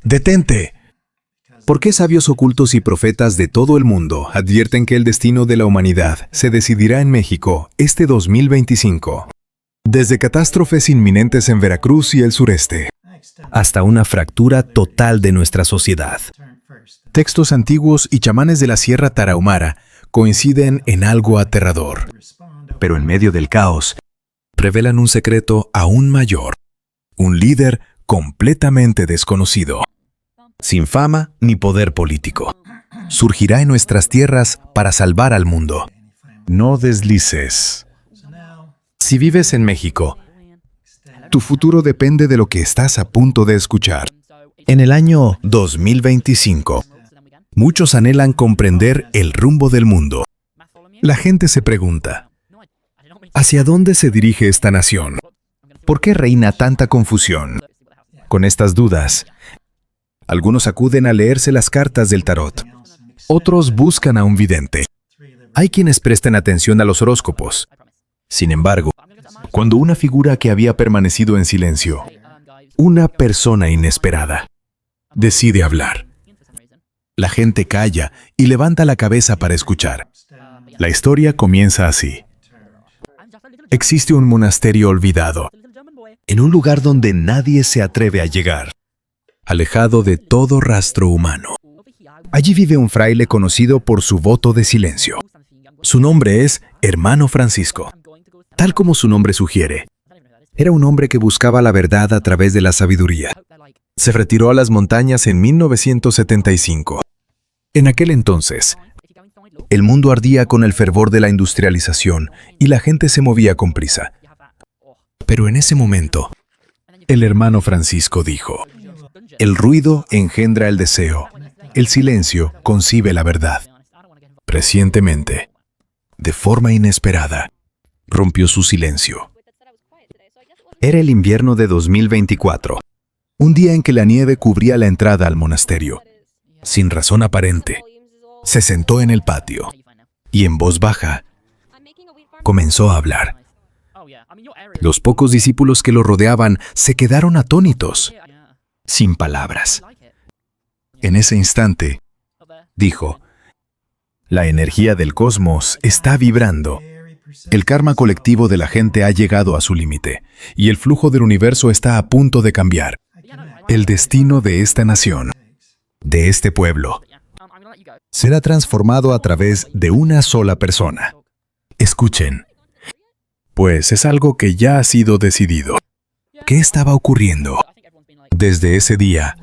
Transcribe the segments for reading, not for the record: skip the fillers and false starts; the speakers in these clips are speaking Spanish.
¡Detente! ¿Por qué sabios ocultos y profetas de todo el mundo advierten que el destino de la humanidad se decidirá en México este 2025? Desde catástrofes inminentes en Veracruz y el sureste, hasta una fractura total de nuestra sociedad. Textos antiguos y chamanes de la Sierra Tarahumara coinciden en algo aterrador. Pero en medio del caos, revelan un secreto aún mayor. Un líder completamente desconocido, sin fama ni poder político. Surgirá en nuestras tierras para salvar al mundo. No deslices. Si vives en México, tu futuro depende de lo que estás a punto de escuchar. En el año 2025, muchos anhelan comprender el rumbo del mundo. La gente se pregunta, ¿hacia dónde se dirige esta nación? ¿Por qué reina tanta confusión? Con estas dudas, algunos acuden a leerse las cartas del tarot. Otros buscan a un vidente. Hay quienes prestan atención a los horóscopos. Sin embargo, cuando una figura que había permanecido en silencio, una persona inesperada, decide hablar, la gente calla y levanta la cabeza para escuchar. La historia comienza así. Existe un monasterio olvidado, en un lugar donde nadie se atreve a llegar, alejado de todo rastro humano. Allí vive un fraile conocido por su voto de silencio. Su nombre es Hermano Francisco. Tal como su nombre sugiere, era un hombre que buscaba la verdad a través de la sabiduría. Se retiró a las montañas en 1975. En aquel entonces, el mundo ardía con el fervor de la industrialización y la gente se movía con prisa. Pero en ese momento, el Hermano Francisco dijo: el ruido engendra el deseo, el silencio concibe la verdad. Recientemente, de forma inesperada, rompió su silencio. Era el invierno de 2024, un día en que la nieve cubría la entrada al monasterio. Sin razón aparente, se sentó en el patio y en voz baja comenzó a hablar. Los pocos discípulos que lo rodeaban se quedaron atónitos, sin palabras. En ese instante, dijo: la energía del cosmos está vibrando. El karma colectivo de la gente ha llegado a su límite, y el flujo del universo está a punto de cambiar. El destino de esta nación, de este pueblo, será transformado a través de una sola persona. Escuchen, pues es algo que ya ha sido decidido. ¿Qué estaba ocurriendo? Desde ese día,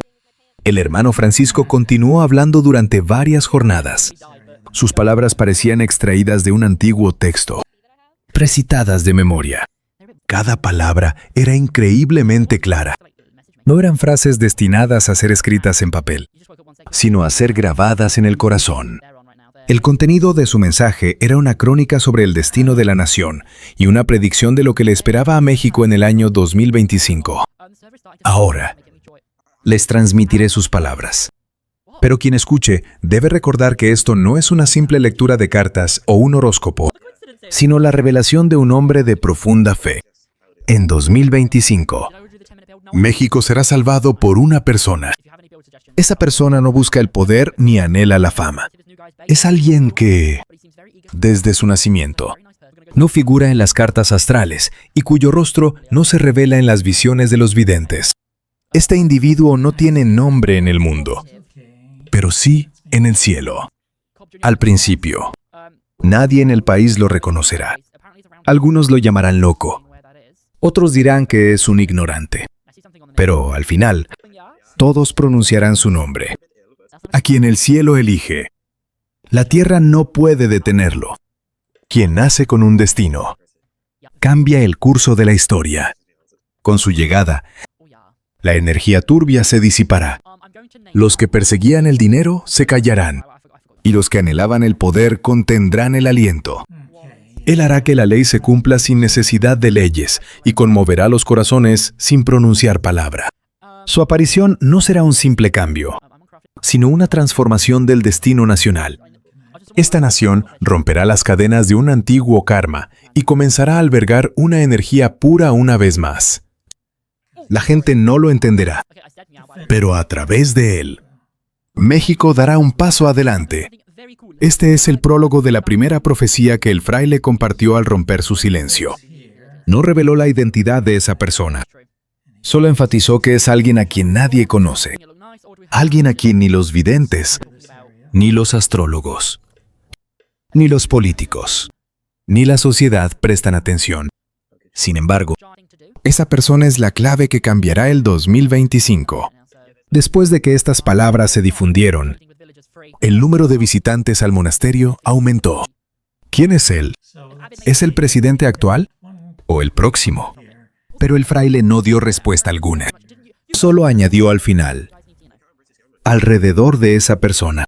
el Hermano Francisco continuó hablando durante varias jornadas. Sus palabras parecían extraídas de un antiguo texto, recitadas de memoria. Cada palabra era increíblemente clara. No eran frases destinadas a ser escritas en papel, sino a ser grabadas en el corazón. El contenido de su mensaje era una crónica sobre el destino de la nación y una predicción de lo que le esperaba a México en el año 2025. Ahora, les transmitiré sus palabras. Pero quien escuche debe recordar que esto no es una simple lectura de cartas o un horóscopo, sino la revelación de un hombre de profunda fe. En 2025, México será salvado por una persona. Esa persona no busca el poder ni anhela la fama. Es alguien que, desde su nacimiento, no figura en las cartas astrales y cuyo rostro no se revela en las visiones de los videntes. Este individuo no tiene nombre en el mundo, pero sí en el cielo. Al principio, nadie en el país lo reconocerá. Algunos lo llamarán loco. Otros dirán que es un ignorante. Pero al final, todos pronunciarán su nombre, a quien el cielo elige. La tierra no puede detenerlo. Quien nace con un destino, cambia el curso de la historia. Con su llegada, la energía turbia se disipará. Los que perseguían el dinero se callarán, y los que anhelaban el poder contendrán el aliento. Él hará que la ley se cumpla sin necesidad de leyes, y conmoverá los corazones sin pronunciar palabra. Su aparición no será un simple cambio, sino una transformación del destino nacional. Esta nación romperá las cadenas de un antiguo karma y comenzará a albergar una energía pura una vez más. La gente no lo entenderá, pero a través de él, México dará un paso adelante. Este es el prólogo de la primera profecía que el fraile compartió al romper su silencio. No reveló la identidad de esa persona. Solo enfatizó que es alguien a quien nadie conoce. Alguien a quien ni los videntes, ni los astrólogos, ni los políticos, ni la sociedad prestan atención. Sin embargo, esa persona es la clave que cambiará el 2025. Después de que estas palabras se difundieron, el número de visitantes al monasterio aumentó. ¿Quién es él? ¿Es el presidente actual o el próximo? Pero el fraile no dio respuesta alguna. Solo añadió al final: alrededor de esa persona,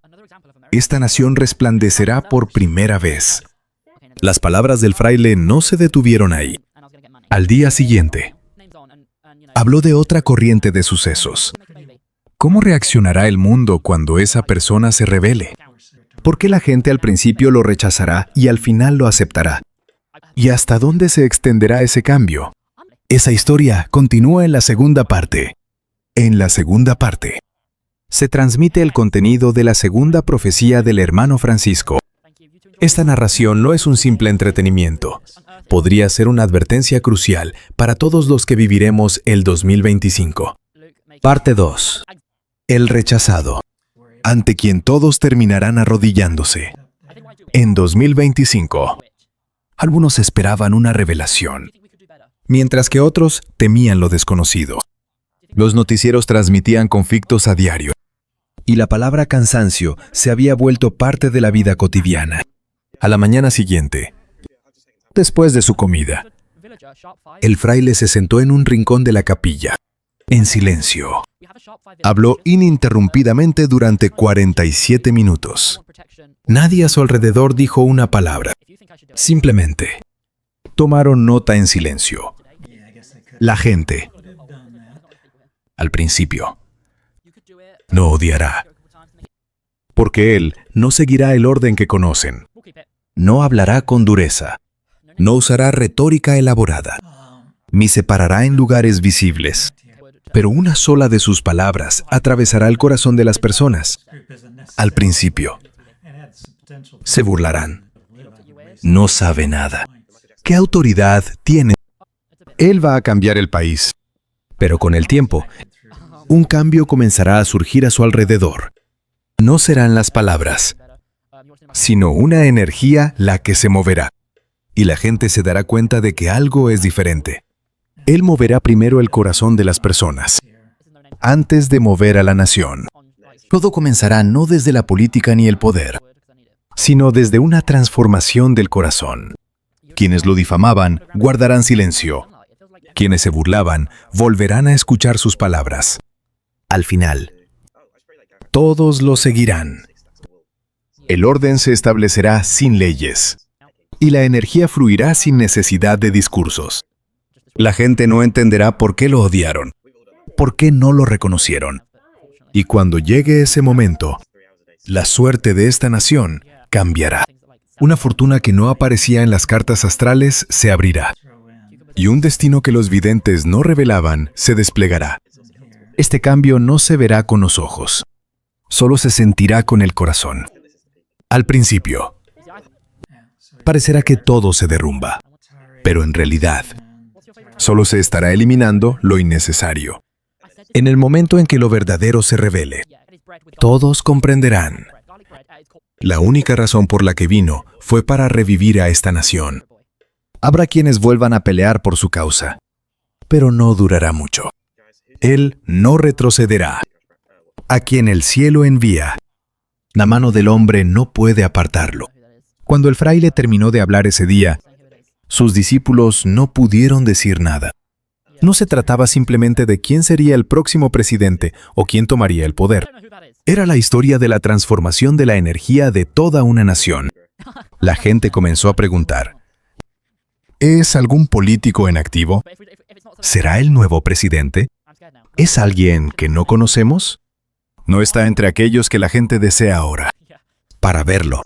esta nación resplandecerá por primera vez. Las palabras del fraile no se detuvieron ahí. Al día siguiente, habló de otra corriente de sucesos. ¿Cómo reaccionará el mundo cuando esa persona se revele? ¿Por qué la gente al principio lo rechazará y al final lo aceptará? ¿Y hasta dónde se extenderá ese cambio? Esa historia continúa en la segunda parte. En la segunda parte, se transmite el contenido de la segunda profecía del hermano Francisco. Esta narración no es un simple entretenimiento. Podría ser una advertencia crucial para todos los que viviremos el 2025. Parte 2. El rechazado, ante quien todos terminarán arrodillándose. En 2025, algunos esperaban una revelación, mientras que otros temían lo desconocido. Los noticieros transmitían conflictos a diario, y la palabra cansancio se había vuelto parte de la vida cotidiana. A la mañana siguiente, después de su comida, el fraile se sentó en un rincón de la capilla, en silencio. Habló ininterrumpidamente durante 47 minutos. Nadie a su alrededor dijo una palabra. Simplemente tomaron nota en silencio. La gente, al principio, no odiará, porque él no seguirá el orden que conocen. No hablará con dureza. No usará retórica elaborada, ni se parará en lugares visibles. Pero una sola de sus palabras atravesará el corazón de las personas. Al principio, se burlarán. No sabe nada. ¿Qué autoridad tiene? Él va a cambiar el país. Pero con el tiempo, un cambio comenzará a surgir a su alrededor. No serán las palabras, sino una energía la que se moverá. Y la gente se dará cuenta de que algo es diferente. Él moverá primero el corazón de las personas, antes de mover a la nación. Todo comenzará no desde la política ni el poder, sino desde una transformación del corazón. Quienes lo difamaban guardarán silencio. Quienes se burlaban volverán a escuchar sus palabras. Al final, todos lo seguirán. El orden se establecerá sin leyes, y la energía fluirá sin necesidad de discursos. La gente no entenderá por qué lo odiaron, por qué no lo reconocieron. Y cuando llegue ese momento, la suerte de esta nación cambiará. Una fortuna que no aparecía en las cartas astrales se abrirá. Y un destino que los videntes no revelaban se desplegará. Este cambio no se verá con los ojos, solo se sentirá con el corazón. Al principio, parecerá que todo se derrumba, pero en realidad, solo se estará eliminando lo innecesario. En el momento en que lo verdadero se revele, todos comprenderán. La única razón por la que vino fue para revivir a esta nación. Habrá quienes vuelvan a pelear por su causa, pero no durará mucho. Él no retrocederá. A quien el cielo envía, la mano del hombre no puede apartarlo. Cuando el fraile terminó de hablar ese día, sus discípulos no pudieron decir nada. No se trataba simplemente de quién sería el próximo presidente o quién tomaría el poder. Era la historia de la transformación de la energía de toda una nación. La gente comenzó a preguntar: ¿es algún político en activo? ¿Será el nuevo presidente? ¿Es alguien que no conocemos? No está entre aquellos que la gente desea ahora. Para verlo,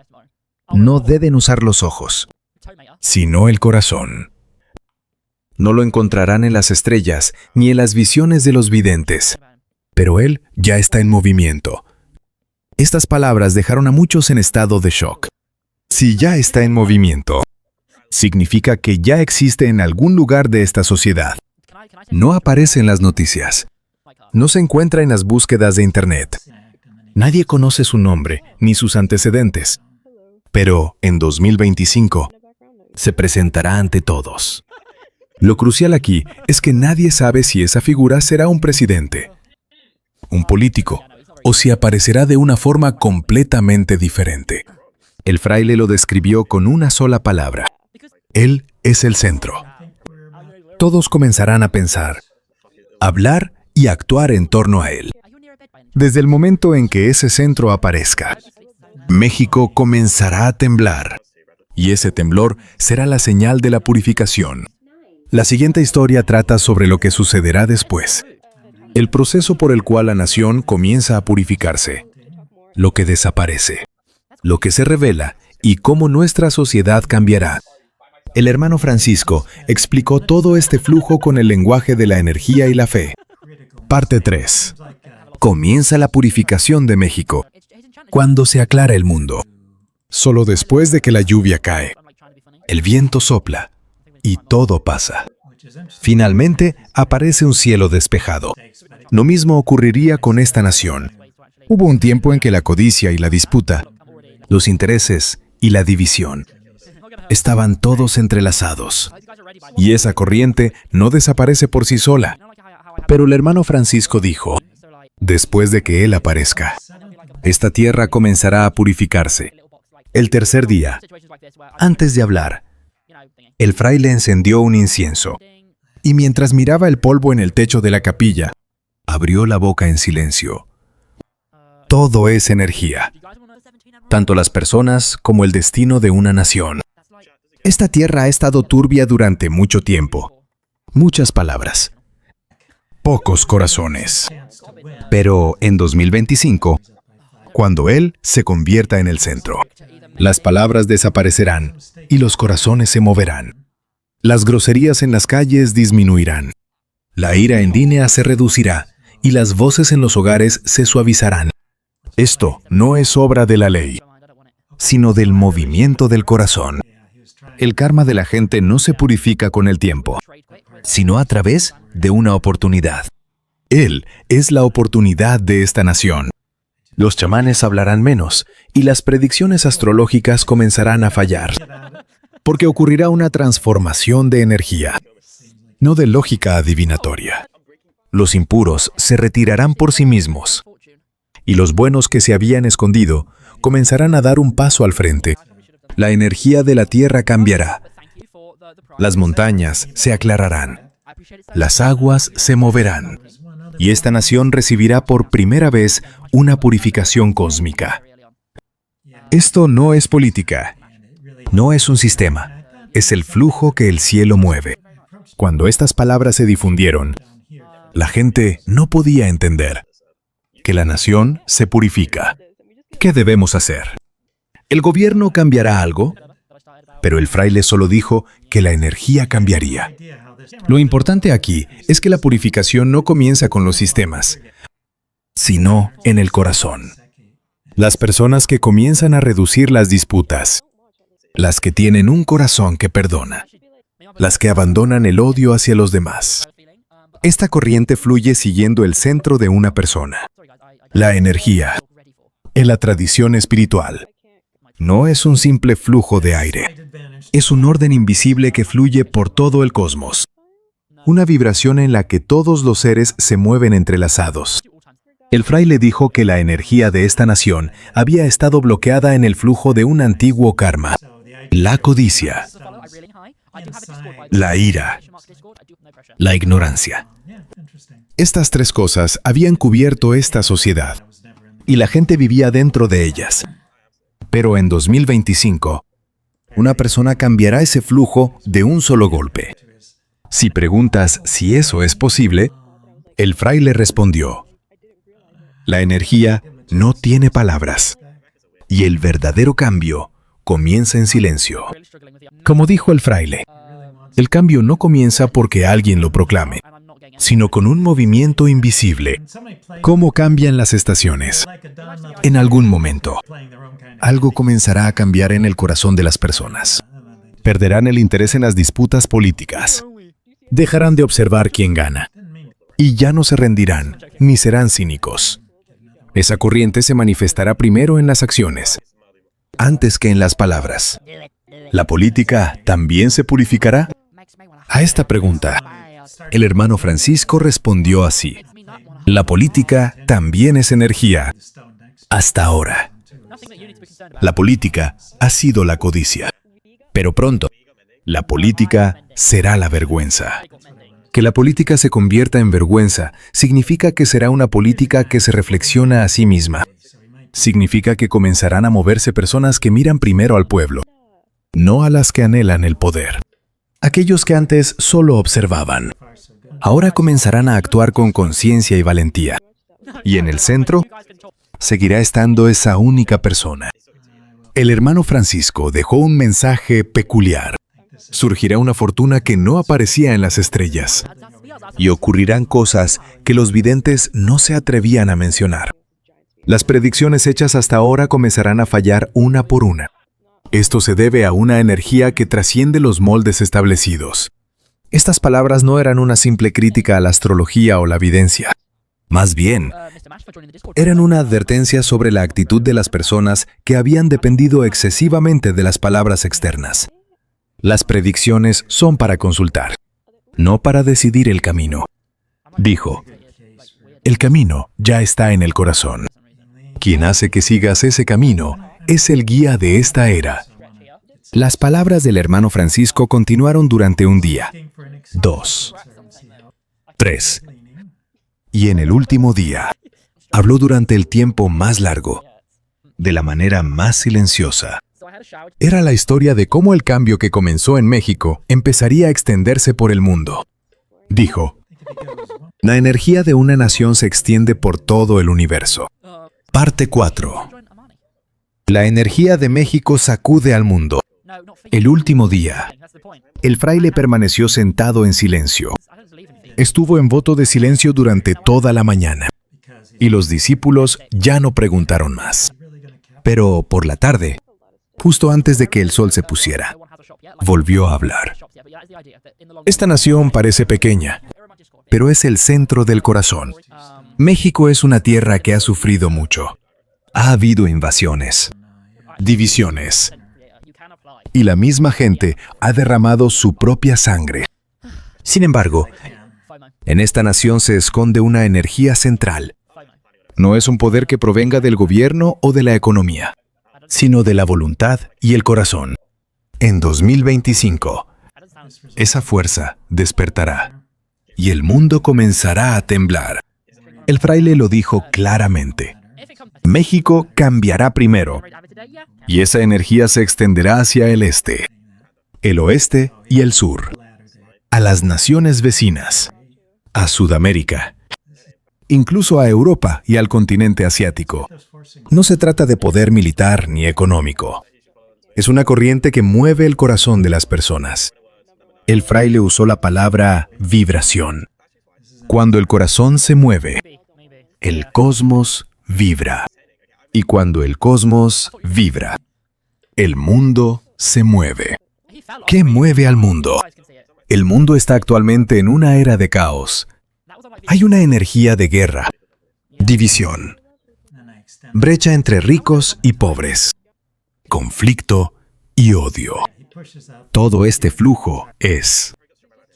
no deben usar los ojos, sino el corazón. No lo encontrarán en las estrellas ni en las visiones de los videntes. pero él ya está en movimiento. Estas palabras dejaron a muchos en estado de shock. Si ya está en movimiento, significa que ya existe en algún lugar de esta sociedad. No aparece en las noticias. No se encuentra en las búsquedas de Internet. Nadie conoce su nombre ni sus antecedentes. Pero en 2025 se presentará ante todos. Lo crucial aquí es que nadie sabe si esa figura será un presidente, un político, o si aparecerá de una forma completamente diferente. El fraile lo describió con una sola palabra. Él es el centro. Todos comenzarán a pensar, hablar y actuar en torno a él. Desde el momento en que ese centro aparezca, México comenzará a temblar. Y ese temblor será la señal de la purificación. La siguiente historia trata sobre lo que sucederá después. El proceso por el cual la nación comienza a purificarse. Lo que desaparece. Lo que se revela y cómo nuestra sociedad cambiará. El hermano Francisco explicó todo este flujo con el lenguaje de la energía y la fe. Parte 3. Comienza la purificación de México. Cuando se aclara el mundo. Solo después de que la lluvia cae, el viento sopla y todo pasa. Finalmente aparece un cielo despejado. Lo mismo ocurriría con esta nación. Hubo un tiempo en que la codicia y la disputa, los intereses y la división, estaban todos entrelazados. Y esa corriente no desaparece por sí sola. Pero el hermano Francisco dijo, después de que él aparezca, esta tierra comenzará a purificarse. El tercer día, antes de hablar, el fraile encendió un incienso y mientras miraba el polvo en el techo de la capilla, abrió la boca en silencio. Todo es energía, tanto las personas como el destino de una nación. Esta tierra ha estado turbia durante mucho tiempo. Muchas palabras. Pocos corazones. Pero en 2025, cuando Él se convierta en el centro, las palabras desaparecerán y los corazones se moverán. Las groserías en las calles disminuirán. La ira en línea se reducirá y las voces en los hogares se suavizarán. Esto no es obra de la ley, sino del movimiento del corazón. El karma de la gente no se purifica con el tiempo, sino a través de una oportunidad. Él es la oportunidad de esta nación. Los chamanes hablarán menos y las predicciones astrológicas comenzarán a fallar, porque ocurrirá una transformación de energía, no de lógica adivinatoria. Los impuros se retirarán por sí mismos, y los buenos que se habían escondido comenzarán a dar un paso al frente. La energía de la tierra cambiará. Las montañas se aclararán. Las aguas se moverán. Y esta nación recibirá por primera vez una purificación cósmica. Esto no es política. No es un sistema. Es el flujo que el cielo mueve. Cuando estas palabras se difundieron, la gente no podía entender que la nación se purifica. ¿Qué debemos hacer? ¿El gobierno cambiará algo? Pero el fraile solo dijo que la energía cambiaría. Lo importante aquí es que la purificación no comienza con los sistemas, sino en el corazón. Las personas que comienzan a reducir las disputas, las que tienen un corazón que perdona, las que abandonan el odio hacia los demás. Esta corriente fluye siguiendo el centro de una persona. La energía, en la tradición espiritual, no es un simple flujo de aire. Es un orden invisible que fluye por todo el cosmos. Una vibración en la que todos los seres se mueven entrelazados. El fraile dijo que la energía de esta nación había estado bloqueada en el flujo de un antiguo karma. La codicia, la ira, la ignorancia. Estas tres cosas habían cubierto esta sociedad, y la gente vivía dentro de ellas. Pero en 2025, una persona cambiará ese flujo de un solo golpe. Si preguntas si eso es posible, el fraile respondió: la energía no tiene palabras, y el verdadero cambio comienza en silencio. Como dijo el fraile, el cambio no comienza porque alguien lo proclame, sino con un movimiento invisible. ¿Cómo cambian las estaciones? En algún momento, algo comenzará a cambiar en el corazón de las personas. Perderán el interés en las disputas políticas. Dejarán de observar quién gana. Y ya no se rendirán, ni serán cínicos. Esa corriente se manifestará primero en las acciones, antes que en las palabras. ¿La política también se purificará? A esta pregunta, el hermano Francisco respondió así: la política también es energía. Hasta ahora, la política ha sido la codicia. Pero pronto, la política será la vergüenza. Que la política se convierta en vergüenza significa que será una política que se reflexiona a sí misma. Significa que comenzarán a moverse personas que miran primero al pueblo, no a las que anhelan el poder. Aquellos que antes solo observaban, ahora comenzarán a actuar con conciencia y valentía. Y en el centro, seguirá estando esa única persona. El hermano Francisco dejó un mensaje peculiar. Surgirá una fortuna que no aparecía en las estrellas. Y ocurrirán cosas que los videntes no se atrevían a mencionar. Las predicciones hechas hasta ahora comenzarán a fallar una por una. Esto se debe a una energía que trasciende los moldes establecidos. Estas palabras no eran una simple crítica a la astrología o la videncia. Más bien, eran una advertencia sobre la actitud de las personas que habían dependido excesivamente de las palabras externas. Las predicciones son para consultar, no para decidir el camino. Dijo: el camino ya está en el corazón. Quien hace que sigas ese camino es el guía de esta era. Las palabras del hermano Francisco continuaron durante un día, 2, 3. Y en el último día, habló durante el tiempo más largo, de la manera más silenciosa. Era la historia de cómo el cambio que comenzó en México empezaría a extenderse por el mundo. Dijo: la energía de una nación se extiende por todo el universo. Parte 4. La energía de México sacude al mundo. El último día, el fraile permaneció sentado en silencio. Estuvo en voto de silencio durante toda la mañana. Y los discípulos ya no preguntaron más. Pero por la tarde, justo antes de que el sol se pusiera, volvió a hablar. Esta nación parece pequeña, pero es el centro del corazón. México es una tierra que ha sufrido mucho. Ha habido invasiones, divisiones, y la misma gente ha derramado su propia sangre. Sin embargo, en esta nación se esconde una energía central. No es un poder que provenga del gobierno o de la economía, sino de la voluntad y el corazón. En 2025, esa fuerza despertará y el mundo comenzará a temblar. El fraile lo dijo claramente. México cambiará primero, y esa energía se extenderá hacia el este, el oeste y el sur, a las naciones vecinas, a Sudamérica, incluso a Europa y al continente asiático. No se trata de poder militar ni económico. Es una corriente que mueve el corazón de las personas. El fraile usó la palabra vibración. Cuando el corazón se mueve, el cosmos vibra. Y cuando el cosmos vibra, el mundo se mueve. ¿Qué mueve al mundo? El mundo está actualmente en una era de caos. Hay una energía de guerra, división, brecha entre ricos y pobres, conflicto y odio. Todo este flujo es,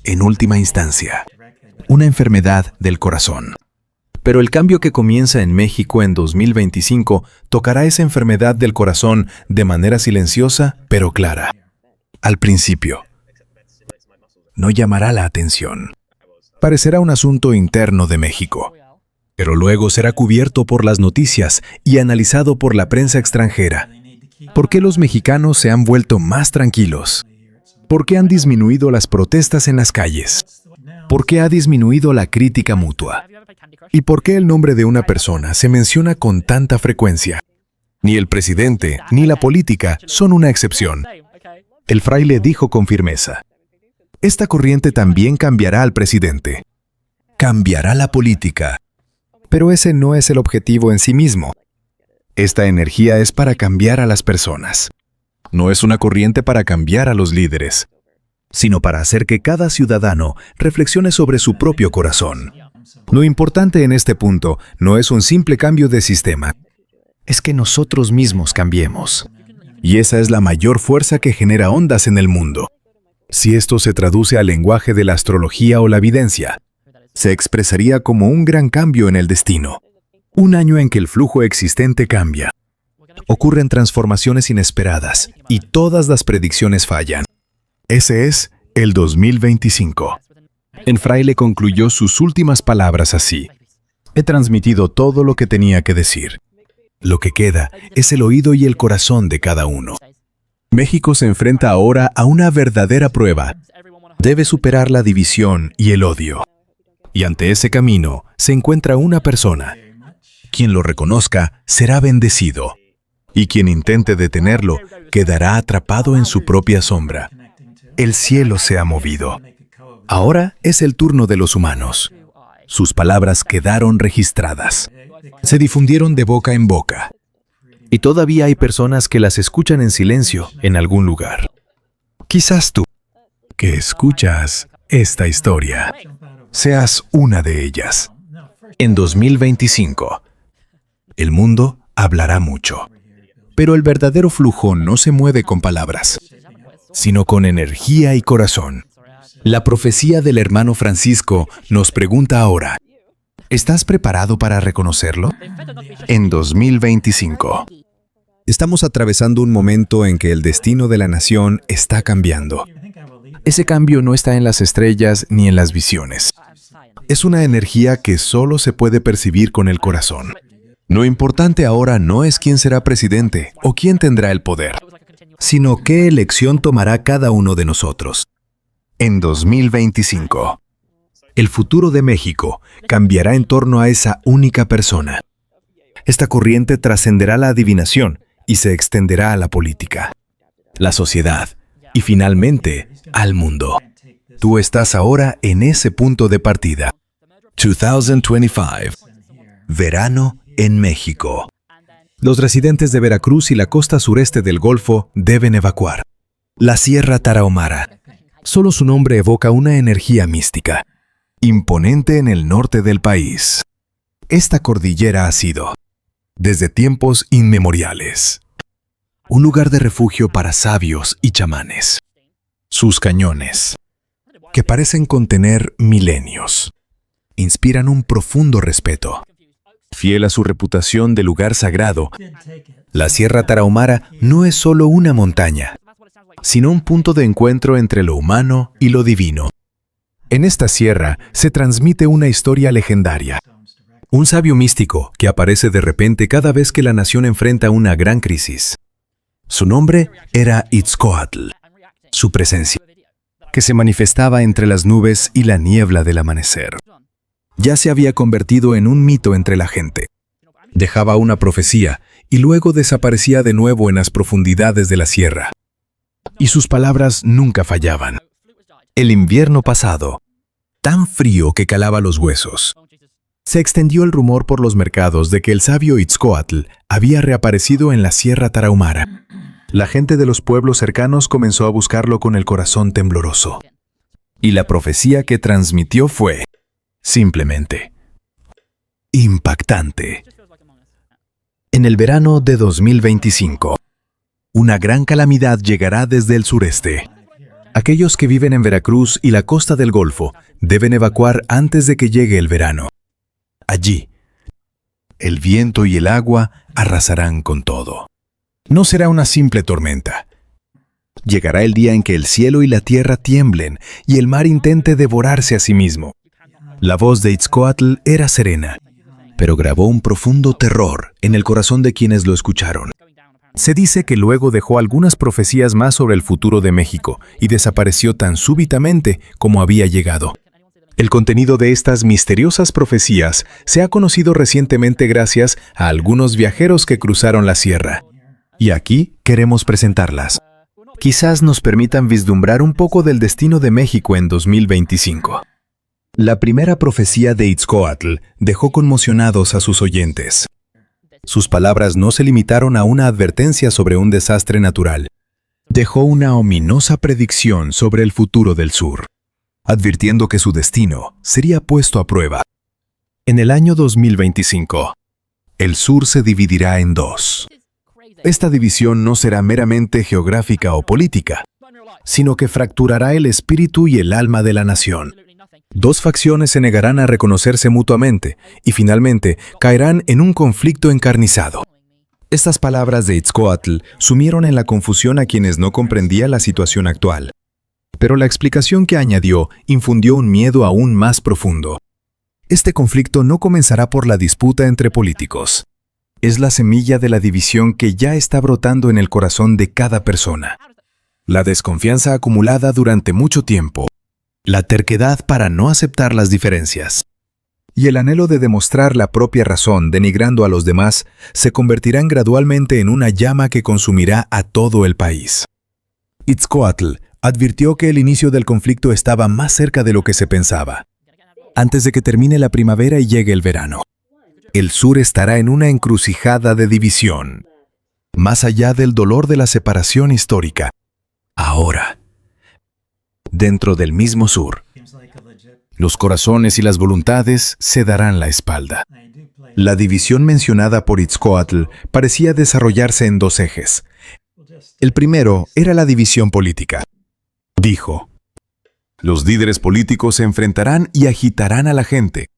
en última instancia, una enfermedad del corazón. Pero el cambio que comienza en México en 2025 tocará esa enfermedad del corazón de manera silenciosa, pero clara. Al principio, no llamará la atención. Parecerá un asunto interno de México, pero luego será cubierto por las noticias y analizado por la prensa extranjera. ¿Por qué los mexicanos se han vuelto más tranquilos? ¿Por qué han disminuido las protestas en las calles? ¿Por qué ha disminuido la crítica mutua? ¿Y por qué el nombre de una persona se menciona con tanta frecuencia? Ni el presidente ni la política son una excepción. El fraile dijo con firmeza: esta corriente también cambiará al presidente. cambiará la política. Pero ese no es el objetivo en sí mismo. Esta energía es para cambiar a las personas. No es una corriente para cambiar a los líderes, sino para hacer que cada ciudadano reflexione sobre su propio corazón. Lo importante en este punto no es un simple cambio de sistema, es que nosotros mismos cambiemos. Y esa es la mayor fuerza que genera ondas en el mundo. Si esto se traduce al lenguaje de la astrología o la evidencia, se expresaría como un gran cambio en el destino. Un año en que el flujo existente cambia. Ocurren transformaciones inesperadas y todas las predicciones fallan. Ese es el 2025. En Fraile concluyó sus últimas palabras así: he transmitido todo lo que tenía que decir. Lo que queda es el oído y el corazón de cada uno. México se enfrenta ahora a una verdadera prueba. Debe superar la división y el odio. Y ante ese camino se encuentra una persona. Quien lo reconozca será bendecido. Y quien intente detenerlo quedará atrapado en su propia sombra. El cielo se ha movido. Ahora es el turno de los humanos. Sus palabras quedaron registradas. Se difundieron de boca en boca. Y todavía hay personas que las escuchan en silencio en algún lugar. Quizás tú, que escuchas esta historia, seas una de ellas. En 2025, el mundo hablará mucho. Pero el verdadero flujo no se mueve con palabras, sino con energía y corazón. La profecía del hermano Francisco nos pregunta ahora: ¿estás preparado para reconocerlo? En 2025, estamos atravesando un momento en que el destino de la nación está cambiando. Ese cambio no está en las estrellas ni en las visiones. Es una energía que solo se puede percibir con el corazón. Lo importante ahora no es quién será presidente o quién tendrá el poder, sino qué elección tomará cada uno de nosotros. En 2025, el futuro de México cambiará en torno a esa única persona. Esta corriente trascenderá la adivinación y se extenderá a la política, la sociedad y finalmente al mundo. Tú estás ahora en ese punto de partida. 2025. Verano en México. Los residentes de Veracruz y la costa sureste del Golfo deben evacuar. La Sierra Tarahumara. Solo su nombre evoca una energía mística, imponente en el norte del país. Esta cordillera ha sido, desde tiempos inmemoriales, un lugar de refugio para sabios y chamanes. Sus cañones, que parecen contener milenios, inspiran un profundo respeto. Fiel a su reputación de lugar sagrado, la Sierra Tarahumara no es solo una montaña, sino un punto de encuentro entre lo humano y lo divino. En esta sierra se transmite una historia legendaria. Un sabio místico que aparece de repente cada vez que la nación enfrenta una gran crisis. Su nombre era Itzcoatl. Su presencia, que se manifestaba entre las nubes y la niebla del amanecer, ya se había convertido en un mito entre la gente. Dejaba una profecía y luego desaparecía de nuevo en las profundidades de la sierra. Y sus palabras nunca fallaban. El invierno pasado, tan frío que calaba los huesos, se extendió el rumor por los mercados de que el sabio Itzcoatl había reaparecido en la Sierra Tarahumara. La gente de los pueblos cercanos comenzó a buscarlo con el corazón tembloroso. Y la profecía que transmitió fue, simplemente, impactante. En el verano de 2025, una gran calamidad llegará desde el sureste. Aquellos que viven en Veracruz y la costa del Golfo deben evacuar antes de que llegue el verano. Allí, el viento y el agua arrasarán con todo. No será una simple tormenta. Llegará el día en que el cielo y la tierra tiemblen y el mar intente devorarse a sí mismo. La voz de Itzcoatl era serena, pero grabó un profundo terror en el corazón de quienes lo escucharon. Se dice que luego dejó algunas profecías más sobre el futuro de México y desapareció tan súbitamente como había llegado. El contenido de estas misteriosas profecías se ha conocido recientemente gracias a algunos viajeros que cruzaron la sierra. Y aquí queremos presentarlas. Quizás nos permitan vislumbrar un poco del destino de México en 2025. La primera profecía de Itzcoatl dejó conmocionados a sus oyentes. Sus palabras no se limitaron a una advertencia sobre un desastre natural. Dejó una ominosa predicción sobre el futuro del sur, advirtiendo que su destino sería puesto a prueba. En el año 2025, el sur se dividirá en dos. Esta división no será meramente geográfica o política, sino que fracturará el espíritu y el alma de la nación. Dos facciones se negarán a reconocerse mutuamente y finalmente caerán en un conflicto encarnizado. Estas palabras de Itzcoatl sumieron en la confusión a quienes no comprendían la situación actual. Pero la explicación que añadió infundió un miedo aún más profundo. Este conflicto no comenzará por la disputa entre políticos. Es la semilla de la división que ya está brotando en el corazón de cada persona. La desconfianza acumulada durante mucho tiempo, la terquedad para no aceptar las diferencias y el anhelo de demostrar la propia razón denigrando a los demás se convertirán gradualmente en una llama que consumirá a todo el país. Itzcoatl advirtió que el inicio del conflicto estaba más cerca de lo que se pensaba. Antes de que termine la primavera y llegue el verano, el sur estará en una encrucijada de división. Más allá del dolor de la separación histórica, ahora, dentro del mismo sur, los corazones y las voluntades se darán la espalda. La división mencionada por Itzcoatl parecía desarrollarse en dos ejes. El primero era la división política. Dijo: los líderes políticos se enfrentarán y agitarán a la gente.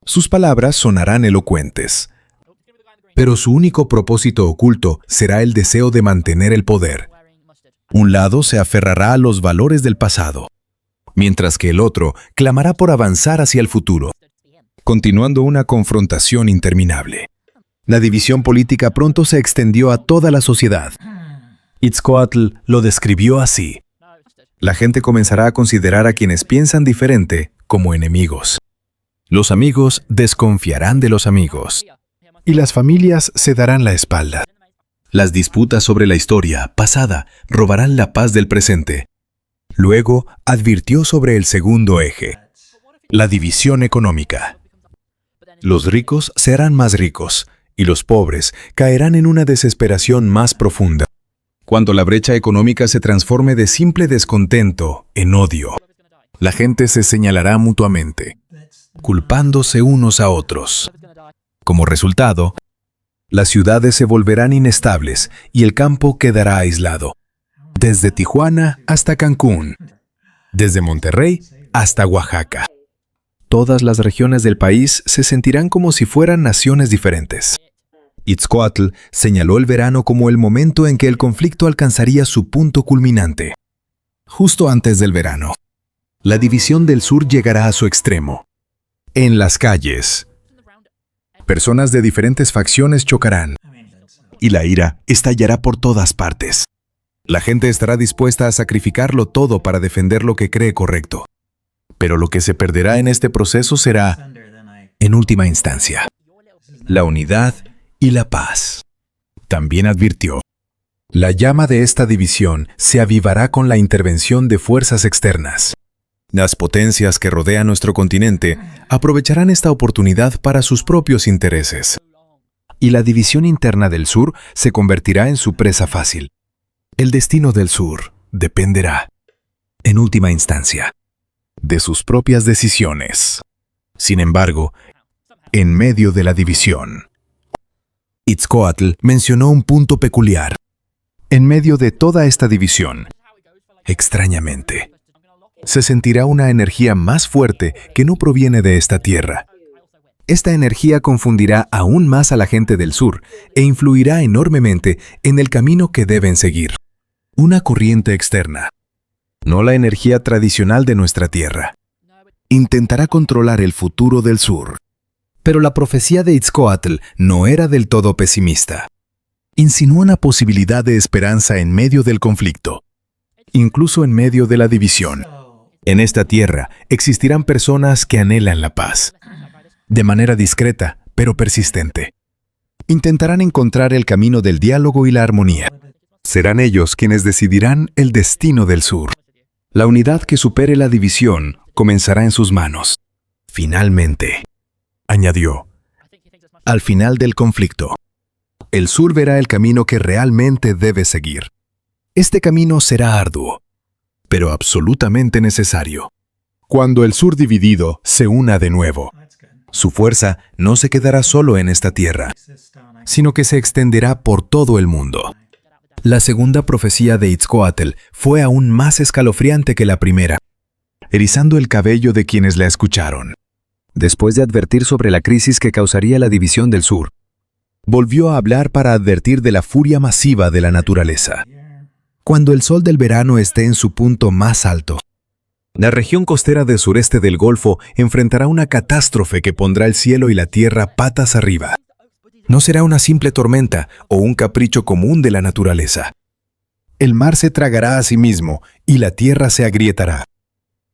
Sus palabras sonarán elocuentes, pero su único propósito oculto será el deseo de mantener el poder. Un lado se aferrará a los valores del pasado, mientras que el otro clamará por avanzar hacia el futuro, continuando una confrontación interminable. La división política pronto se extendió a toda la sociedad. Itzcoatl lo describió así: la gente comenzará a considerar a quienes piensan diferente como enemigos. Los amigos desconfiarán de los amigos, y las familias se darán la espalda. Las disputas sobre la historia pasada robarán la paz del presente. Luego advirtió sobre el segundo eje, la división económica. Los ricos serán más ricos, y los pobres caerán en una desesperación más profunda. Cuando la brecha económica se transforme de simple descontento en odio, la gente se señalará mutuamente, culpándose unos a otros. Como resultado, las ciudades se volverán inestables y el campo quedará aislado. Desde Tijuana hasta Cancún, desde Monterrey hasta Oaxaca. Todas las regiones del país se sentirán como si fueran naciones diferentes. Itzcoatl señaló el verano como el momento en que el conflicto alcanzaría su punto culminante. Justo antes del verano, la división del sur llegará a su extremo. En las calles, personas de diferentes facciones chocarán, y la ira estallará por todas partes. La gente estará dispuesta a sacrificarlo todo para defender lo que cree correcto. Pero lo que se perderá en este proceso será, en última instancia, la unidad y la paz. También advirtió: la llama de esta división se avivará con la intervención de fuerzas externas. Las potencias que rodean nuestro continente aprovecharán esta oportunidad para sus propios intereses. Y la división interna del sur se convertirá en su presa fácil. El destino del sur dependerá, en última instancia, de sus propias decisiones. Sin embargo, en medio de la división, Itzcoatl mencionó un punto peculiar. En medio de toda esta división, extrañamente, se sentirá una energía más fuerte que no proviene de esta tierra. Esta energía confundirá aún más a la gente del sur e influirá enormemente en el camino que deben seguir. Una corriente externa, no la energía tradicional de nuestra tierra, intentará controlar el futuro del sur. Pero la profecía de Itzcoatl no era del todo pesimista. Insinuó una posibilidad de esperanza en medio del conflicto, incluso en medio de la división. En esta tierra existirán personas que anhelan la paz, de manera discreta, pero persistente. Intentarán encontrar el camino del diálogo y la armonía. Serán ellos quienes decidirán el destino del sur. La unidad que supere la división comenzará en sus manos. Finalmente, añadió, al final del conflicto, el sur verá el camino que realmente debe seguir. Este camino será arduo, pero absolutamente necesario. Cuando el sur dividido se una de nuevo, su fuerza no se quedará solo en esta tierra, sino que se extenderá por todo el mundo. La segunda profecía de Itzcoatl fue aún más escalofriante que la primera, erizando el cabello de quienes la escucharon. Después de advertir sobre la crisis que causaría la división del sur, volvió a hablar para advertir de la furia masiva de la naturaleza. Cuando el sol del verano esté en su punto más alto, la región costera del sureste del Golfo enfrentará una catástrofe que pondrá el cielo y la tierra patas arriba. No será una simple tormenta o un capricho común de la naturaleza. El mar se tragará a sí mismo y la tierra se agrietará.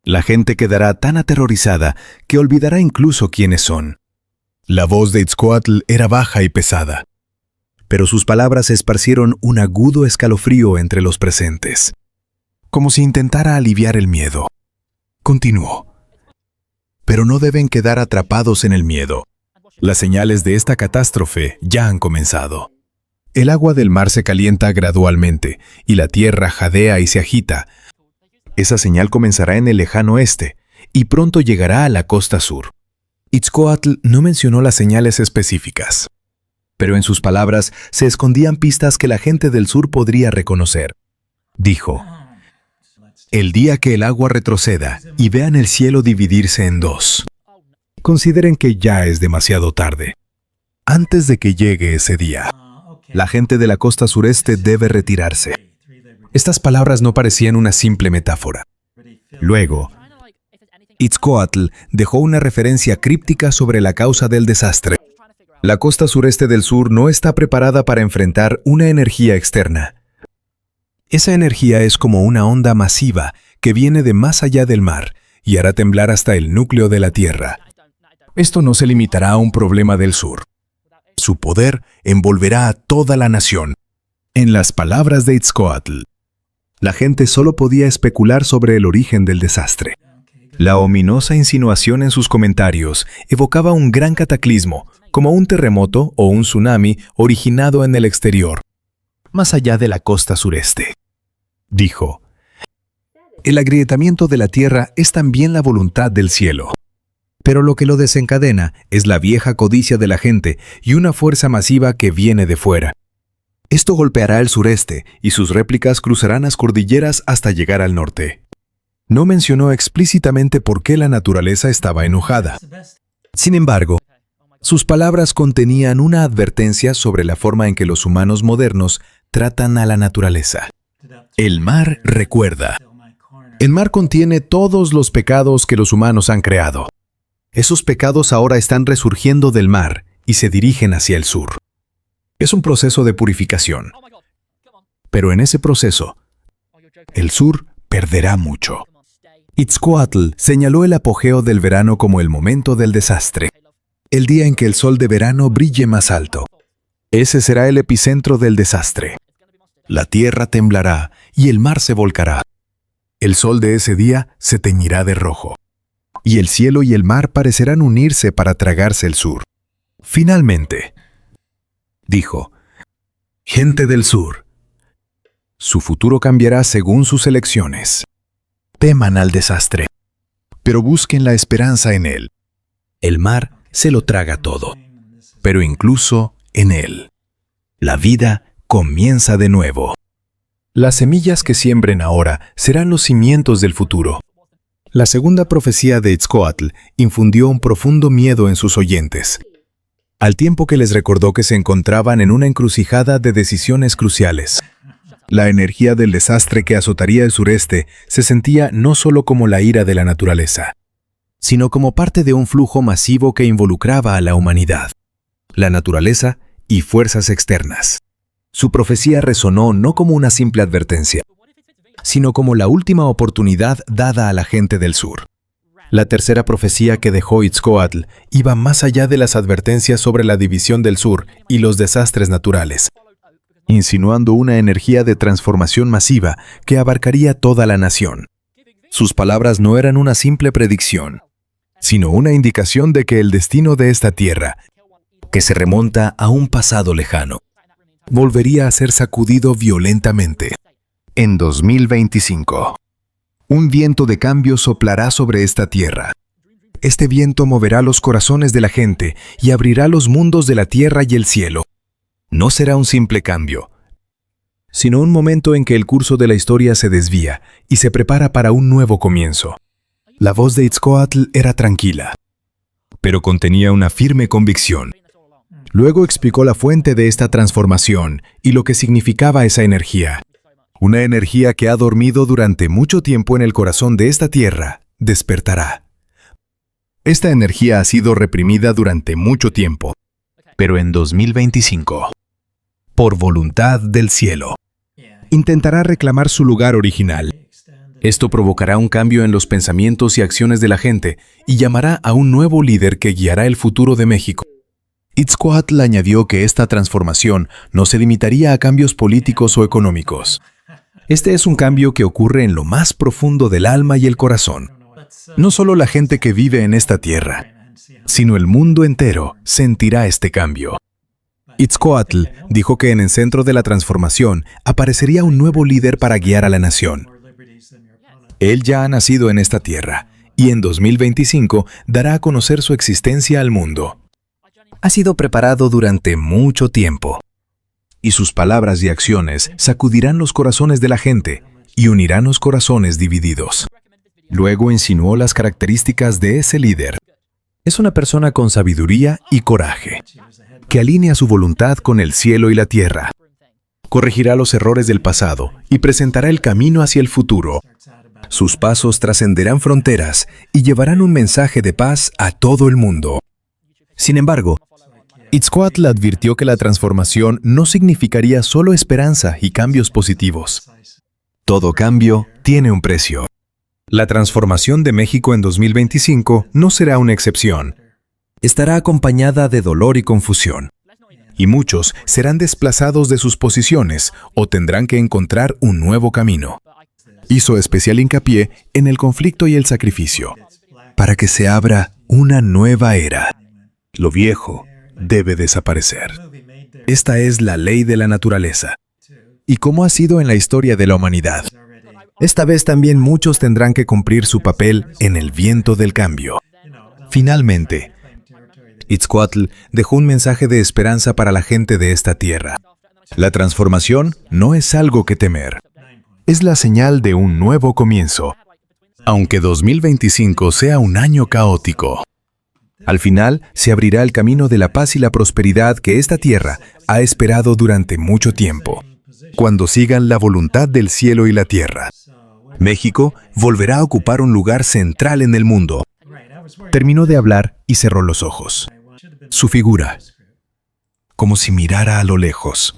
La gente quedará tan aterrorizada que olvidará incluso quiénes son. La voz de Itzcoatl era baja y pesada, pero sus palabras esparcieron un agudo escalofrío entre los presentes, como si intentara aliviar el miedo. Continuó. Pero no deben quedar atrapados en el miedo. Las señales de esta catástrofe ya han comenzado. El agua del mar se calienta gradualmente y la tierra jadea y se agita. Esa señal comenzará en el lejano oeste y pronto llegará a la costa sur. Itzcoatl no mencionó las señales específicas, pero en sus palabras se escondían pistas que la gente del sur podría reconocer. Dijo, el día que el agua retroceda y vean el cielo dividirse en dos, consideren que ya es demasiado tarde. Antes de que llegue ese día, la gente de la costa sureste debe retirarse. Estas palabras no parecían una simple metáfora. Luego, Itzcoatl dejó una referencia críptica sobre la causa del desastre. La costa sureste del sur no está preparada para enfrentar una energía externa. Esa energía es como una onda masiva que viene de más allá del mar y hará temblar hasta el núcleo de la tierra. Esto no se limitará a un problema del sur. Su poder envolverá a toda la nación. En las palabras de Itzcoatl, la gente solo podía especular sobre el origen del desastre. La ominosa insinuación en sus comentarios evocaba un gran cataclismo, como un terremoto o un tsunami originado en el exterior, más allá de la costa sureste. Dijo, el agrietamiento de la tierra es también la voluntad del cielo. Pero lo que lo desencadena es la vieja codicia de la gente y una fuerza masiva que viene de fuera. Esto golpeará el sureste y sus réplicas cruzarán las cordilleras hasta llegar al norte. No mencionó explícitamente por qué la naturaleza estaba enojada. Sin embargo, sus palabras contenían una advertencia sobre la forma en que los humanos modernos tratan a la naturaleza. El mar recuerda. El mar contiene todos los pecados que los humanos han creado. Esos pecados ahora están resurgiendo del mar y se dirigen hacia el sur. Es un proceso de purificación. Pero en ese proceso, el sur perderá mucho. Itzcoatl señaló el apogeo del verano como el momento del desastre, el día en que el sol de verano brille más alto. Ese será el epicentro del desastre. La tierra temblará y el mar se volcará. El sol de ese día se teñirá de rojo, y el cielo y el mar parecerán unirse para tragarse el sur. Finalmente, dijo, gente del sur, su futuro cambiará según sus elecciones. Teman al desastre, pero busquen la esperanza en él. El mar se lo traga todo, pero incluso en él, la vida comienza de nuevo. Las semillas que siembren ahora serán los cimientos del futuro. La segunda profecía de Itzcoatl infundió un profundo miedo en sus oyentes, al tiempo que les recordó que se encontraban en una encrucijada de decisiones cruciales. La energía del desastre que azotaría el sureste se sentía no solo como la ira de la naturaleza, sino como parte de un flujo masivo que involucraba a la humanidad, la naturaleza y fuerzas externas. Su profecía resonó no como una simple advertencia, sino como la última oportunidad dada a la gente del sur. La tercera profecía que dejó Itzcoatl iba más allá de las advertencias sobre la división del sur y los desastres naturales, insinuando una energía de transformación masiva que abarcaría toda la nación. Sus palabras no eran una simple predicción, sino una indicación de que el destino de esta tierra, que se remonta a un pasado lejano, volvería a ser sacudido violentamente. En 2025, un viento de cambio soplará sobre esta tierra. Este viento moverá los corazones de la gente y abrirá los mundos de la tierra y el cielo. No será un simple cambio, sino un momento en que el curso de la historia se desvía y se prepara para un nuevo comienzo. La voz de Itzcoatl era tranquila, pero contenía una firme convicción. Luego explicó la fuente de esta transformación y lo que significaba esa energía. Una energía que ha dormido durante mucho tiempo en el corazón de esta tierra, despertará. Esta energía ha sido reprimida durante mucho tiempo, pero en 2025, por voluntad del cielo, intentará reclamar su lugar original. Esto provocará un cambio en los pensamientos y acciones de la gente y llamará a un nuevo líder que guiará el futuro de México. Itzcoatl añadió que esta transformación no se limitaría a cambios políticos o económicos. Este es un cambio que ocurre en lo más profundo del alma y el corazón. No solo la gente que vive en esta tierra, sino el mundo entero sentirá este cambio. Itzcoatl dijo que en el centro de la transformación aparecería un nuevo líder para guiar a la nación. Él ya ha nacido en esta tierra y en 2025 dará a conocer su existencia al mundo. Ha sido preparado durante mucho tiempo, y sus palabras y acciones sacudirán los corazones de la gente y unirán los corazones divididos. Luego insinuó las características de ese líder. Es una persona con sabiduría y coraje, que alinea su voluntad con el cielo y la tierra. Corregirá los errores del pasado y presentará el camino hacia el futuro. Sus pasos trascenderán fronteras y llevarán un mensaje de paz a todo el mundo. Sin embargo, Itzcoatl advirtió que la transformación no significaría solo esperanza y cambios positivos. Todo cambio tiene un precio. La transformación de México en 2025 no será una excepción. Estará acompañada de dolor y confusión. Y muchos serán desplazados de sus posiciones o tendrán que encontrar un nuevo camino. Hizo especial hincapié en el conflicto y el sacrificio, para que se abra una nueva era. Lo viejo debe desaparecer. Esta es la ley de la naturaleza. Y como ha sido en la historia de la humanidad, esta vez también muchos tendrán que cumplir su papel en el viento del cambio. Finalmente, Itzcoatl dejó un mensaje de esperanza para la gente de esta tierra. La transformación no es algo que temer. Es la señal de un nuevo comienzo. Aunque 2025 sea un año caótico, al final se abrirá el camino de la paz y la prosperidad que esta tierra ha esperado durante mucho tiempo. Cuando sigan la voluntad del cielo y la tierra, México volverá a ocupar un lugar central en el mundo. Terminó de hablar y cerró los ojos. Su figura, como si mirara a lo lejos,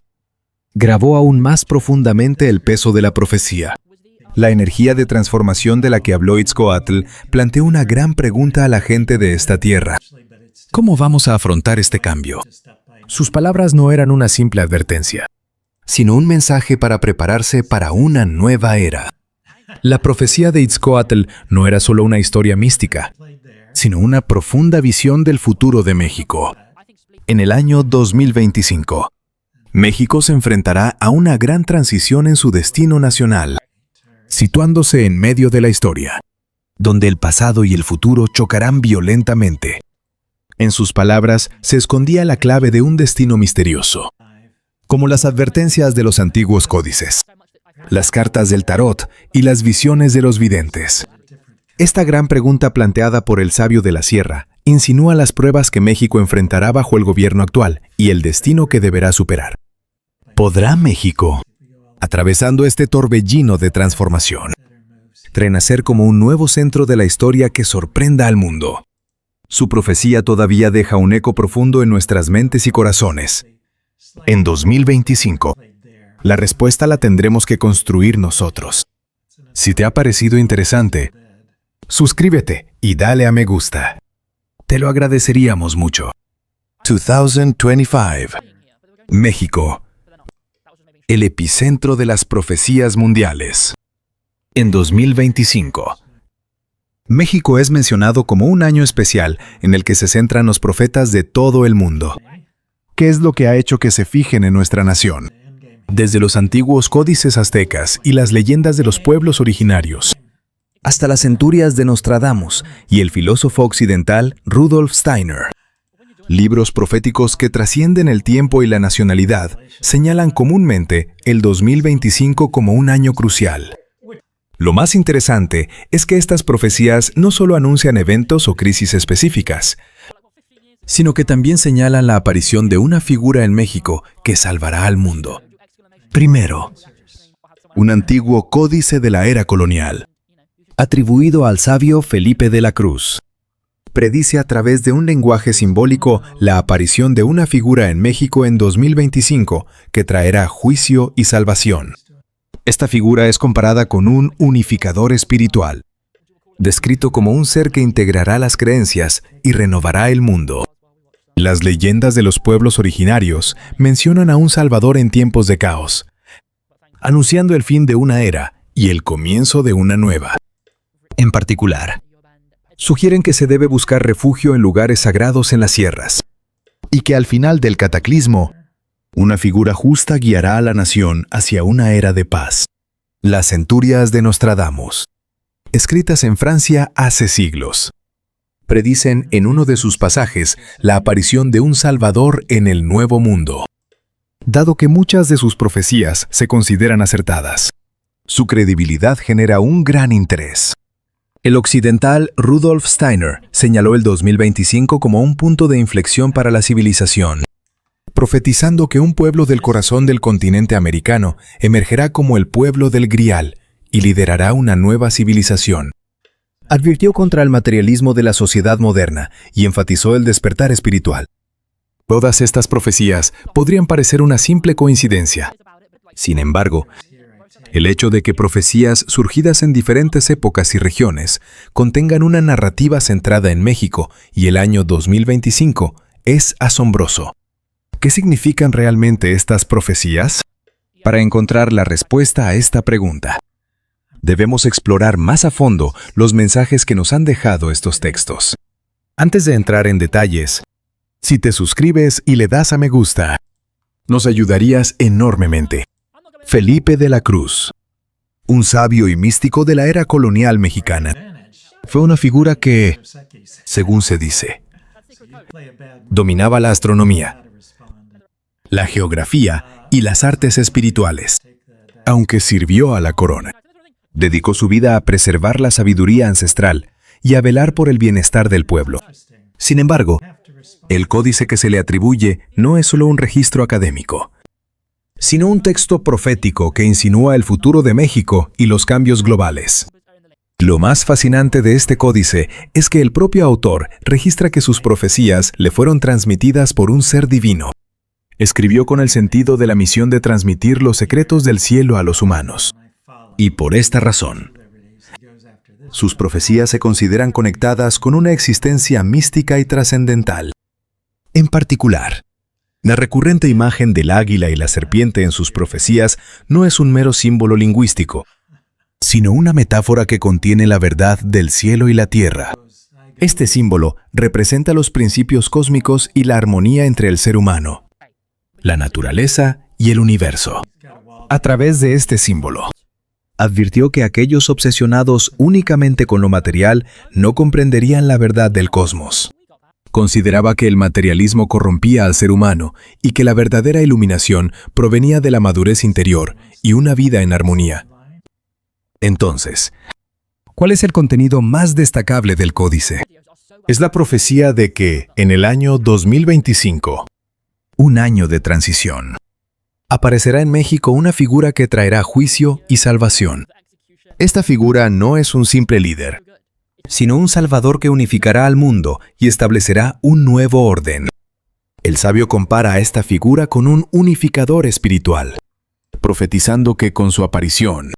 grabó aún más profundamente el peso de la profecía. La energía de transformación de la que habló Itzcoatl planteó una gran pregunta a la gente de esta tierra. ¿Cómo vamos a afrontar este cambio? Sus palabras no eran una simple advertencia, sino un mensaje para prepararse para una nueva era. La profecía de Itzcoatl no era solo una historia mística, sino una profunda visión del futuro de México. En el año 2025, México se enfrentará a una gran transición en su destino nacional, situándose en medio de la historia, donde el pasado y el futuro chocarán violentamente. En sus palabras se escondía la clave de un destino misterioso, como las advertencias de los antiguos códices, las cartas del tarot y las visiones de los videntes. Esta gran pregunta planteada por el sabio de la sierra insinúa las pruebas que México enfrentará bajo el gobierno actual y el destino que deberá superar. ¿Podrá México, atravesando este torbellino de transformación, renacer como un nuevo centro de la historia que sorprenda al mundo? Su profecía todavía deja un eco profundo en nuestras mentes y corazones. En 2025, la respuesta la tendremos que construir nosotros. Si te ha parecido interesante, suscríbete y dale a me gusta. Te lo agradeceríamos mucho. 2025. México. El epicentro de las profecías mundiales. En 2025, México es mencionado como un año especial en el que se centran los profetas de todo el mundo. ¿Qué es lo que ha hecho que se fijen en nuestra nación? Desde los antiguos códices aztecas y las leyendas de los pueblos originarios, hasta las centurias de Nostradamus y el filósofo occidental Rudolf Steiner. Libros proféticos que trascienden el tiempo y la nacionalidad señalan comúnmente el 2025 como un año crucial. Lo más interesante es que estas profecías no solo anuncian eventos o crisis específicas, sino que también señalan la aparición de una figura en México que salvará al mundo. Primero, un antiguo códice de la era colonial, atribuido al sabio Felipe de la Cruz. Predice a través de un lenguaje simbólico la aparición de una figura en México en 2025 que traerá juicio y salvación. Esta figura es comparada con un unificador espiritual, descrito como un ser que integrará las creencias y renovará el mundo. Las leyendas de los pueblos originarios mencionan a un Salvador en tiempos de caos, anunciando el fin de una era y el comienzo de una nueva. En particular, sugieren que se debe buscar refugio en lugares sagrados en las sierras, y que al final del cataclismo, una figura justa guiará a la nación hacia una era de paz. Las centurias de Nostradamus, escritas en Francia hace siglos, predicen en uno de sus pasajes la aparición de un Salvador en el Nuevo Mundo. Dado que muchas de sus profecías se consideran acertadas, su credibilidad genera un gran interés. El occidental Rudolf Steiner señaló el 2025 como un punto de inflexión para la civilización, profetizando que un pueblo del corazón del continente americano emergerá como el pueblo del Grial y liderará una nueva civilización. Advirtió contra el materialismo de la sociedad moderna y enfatizó el despertar espiritual. Todas estas profecías podrían parecer una simple coincidencia. Sin embargo, el hecho de que profecías surgidas en diferentes épocas y regiones contengan una narrativa centrada en México y el año 2025 es asombroso. ¿Qué significan realmente estas profecías? Para encontrar la respuesta a esta pregunta, debemos explorar más a fondo los mensajes que nos han dejado estos textos. Antes de entrar en detalles, si te suscribes y le das a me gusta, nos ayudarías enormemente. Felipe de la Cruz, un sabio y místico de la era colonial mexicana, fue una figura que, según se dice, dominaba la astronomía, la geografía y las artes espirituales. Aunque sirvió a la corona, dedicó su vida a preservar la sabiduría ancestral y a velar por el bienestar del pueblo. Sin embargo, el códice que se le atribuye no es solo un registro académico, sino un texto profético que insinúa el futuro de México y los cambios globales. Lo más fascinante de este códice es que el propio autor registra que sus profecías le fueron transmitidas por un ser divino. Escribió con el sentido de la misión de transmitir los secretos del cielo a los humanos. Y por esta razón, sus profecías se consideran conectadas con una existencia mística y trascendental. En particular, la recurrente imagen del águila y la serpiente en sus profecías no es un mero símbolo lingüístico, sino una metáfora que contiene la verdad del cielo y la tierra. Este símbolo representa los principios cósmicos y la armonía entre el ser humano, la naturaleza y el universo. A través de este símbolo, advirtió que aquellos obsesionados únicamente con lo material no comprenderían la verdad del cosmos. Consideraba que el materialismo corrompía al ser humano y que la verdadera iluminación provenía de la madurez interior y una vida en armonía. Entonces, ¿cuál es el contenido más destacable del códice? Es la profecía de que, en el año 2025, un año de transición, aparecerá en México una figura que traerá juicio y salvación. Esta figura no es un simple líder, sino un Salvador que unificará al mundo y establecerá un nuevo orden. El sabio compara a esta figura con un unificador espiritual, profetizando que con su aparición,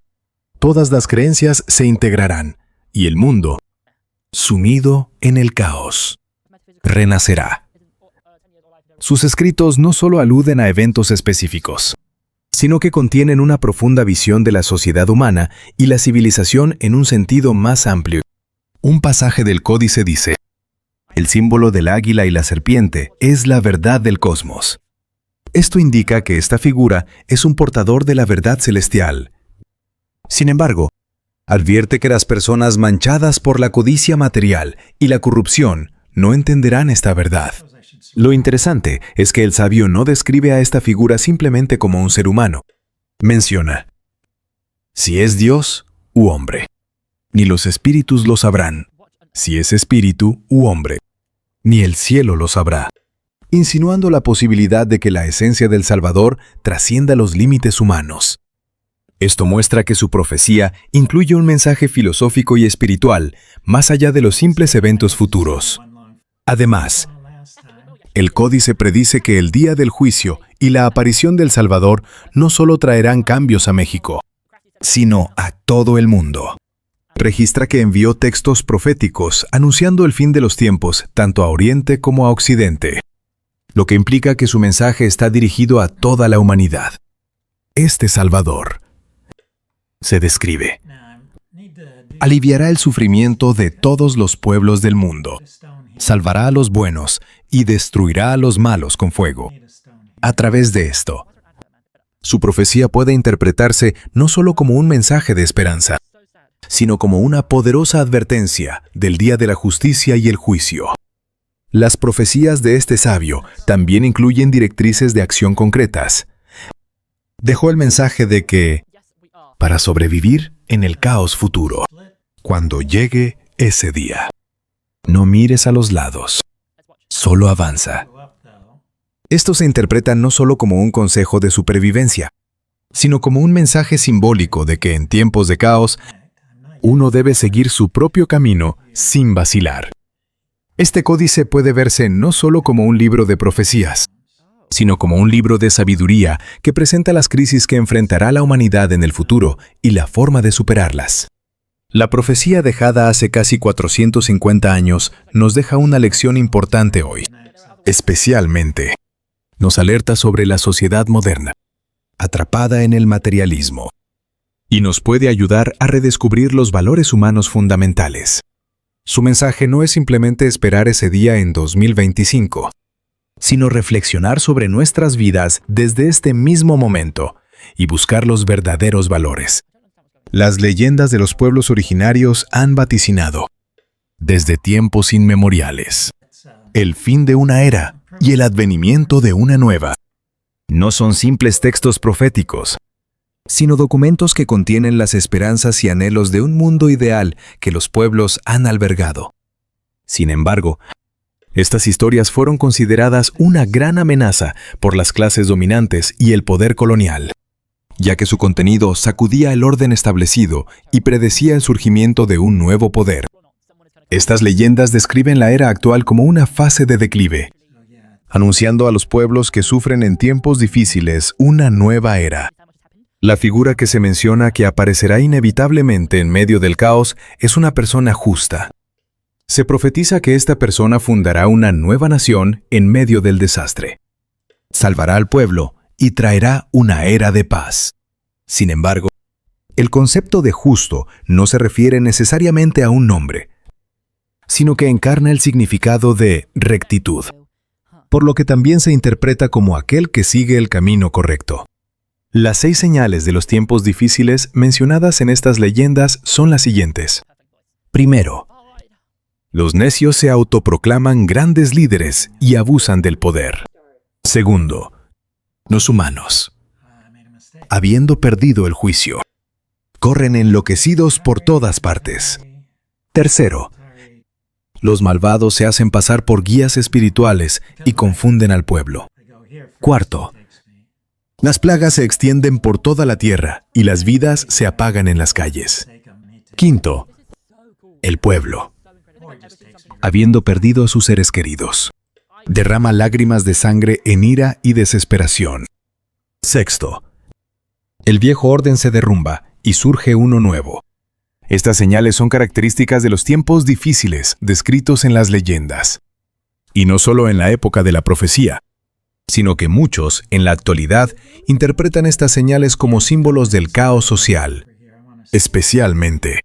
todas las creencias se integrarán y el mundo, sumido en el caos, renacerá. Sus escritos no solo aluden a eventos específicos, sino que contienen una profunda visión de la sociedad humana y la civilización en un sentido más amplio. Un pasaje del códice dice: el símbolo del águila y la serpiente es la verdad del cosmos. Esto indica que esta figura es un portador de la verdad celestial. Sin embargo, advierte que las personas manchadas por la codicia material y la corrupción no entenderán esta verdad. Lo interesante es que el sabio no describe a esta figura simplemente como un ser humano. Menciona: si es Dios u hombre, ni los espíritus lo sabrán. Si es espíritu u hombre, ni el cielo lo sabrá. Insinuando la posibilidad de que la esencia del Salvador trascienda los límites humanos. Esto muestra que su profecía incluye un mensaje filosófico y espiritual, más allá de los simples eventos futuros. Además, el códice predice que el día del juicio y la aparición del Salvador no solo traerán cambios a México, sino a todo el mundo. Registra que envió textos proféticos anunciando el fin de los tiempos, tanto a Oriente como a Occidente, lo que implica que su mensaje está dirigido a toda la humanidad. Este Salvador, se describe, aliviará el sufrimiento de todos los pueblos del mundo, salvará a los buenos y destruirá a los malos con fuego. A través de esto, su profecía puede interpretarse no solo como un mensaje de esperanza, sino como una poderosa advertencia del día de la justicia y el juicio. Las profecías de este sabio también incluyen directrices de acción concretas. Dejó el mensaje de que, para sobrevivir en el caos futuro, cuando llegue ese día, no mires a los lados, solo avanza. Esto se interpreta no solo como un consejo de supervivencia, sino como un mensaje simbólico de que en tiempos de caos, uno debe seguir su propio camino sin vacilar. Este códice puede verse no solo como un libro de profecías, sino como un libro de sabiduría que presenta las crisis que enfrentará la humanidad en el futuro y la forma de superarlas. La profecía dejada hace casi 450 años nos deja una lección importante hoy. Especialmente, nos alerta sobre la sociedad moderna, atrapada en el materialismo, y nos puede ayudar a redescubrir los valores humanos fundamentales. Su mensaje no es simplemente esperar ese día en 2025, sino reflexionar sobre nuestras vidas desde este mismo momento y buscar los verdaderos valores. Las leyendas de los pueblos originarios han vaticinado, desde tiempos inmemoriales, el fin de una era y el advenimiento de una nueva. No son simples textos proféticos, sino documentos que contienen las esperanzas y anhelos de un mundo ideal que los pueblos han albergado. Sin embargo, estas historias fueron consideradas una gran amenaza por las clases dominantes y el poder colonial, ya que su contenido sacudía el orden establecido y predecía el surgimiento de un nuevo poder. Estas leyendas describen la era actual como una fase de declive, anunciando a los pueblos que sufren en tiempos difíciles una nueva era. La figura que se menciona que aparecerá inevitablemente en medio del caos es una persona justa. Se profetiza que esta persona fundará una nueva nación en medio del desastre. Salvará al pueblo y traerá una era de paz. Sin embargo, el concepto de justo no se refiere necesariamente a un nombre, sino que encarna el significado de rectitud, por lo que también se interpreta como aquel que sigue el camino correcto. Las 6 señales de los tiempos difíciles mencionadas en estas leyendas son las siguientes. Primero, los necios se autoproclaman grandes líderes y abusan del poder. Segundo, los humanos, habiendo perdido el juicio, corren enloquecidos por todas partes. Tercero, los malvados se hacen pasar por guías espirituales y confunden al pueblo. Cuarto, las plagas se extienden por toda la tierra y las vidas se apagan en las calles. Quinto, el pueblo, habiendo perdido a sus seres queridos, derrama lágrimas de sangre en ira y desesperación. Sexto, el viejo orden se derrumba y surge uno nuevo. Estas señales son características de los tiempos difíciles descritos en las leyendas. Y no solo en la época de la profecía, sino que muchos, en la actualidad, interpretan estas señales como símbolos del caos social. Especialmente,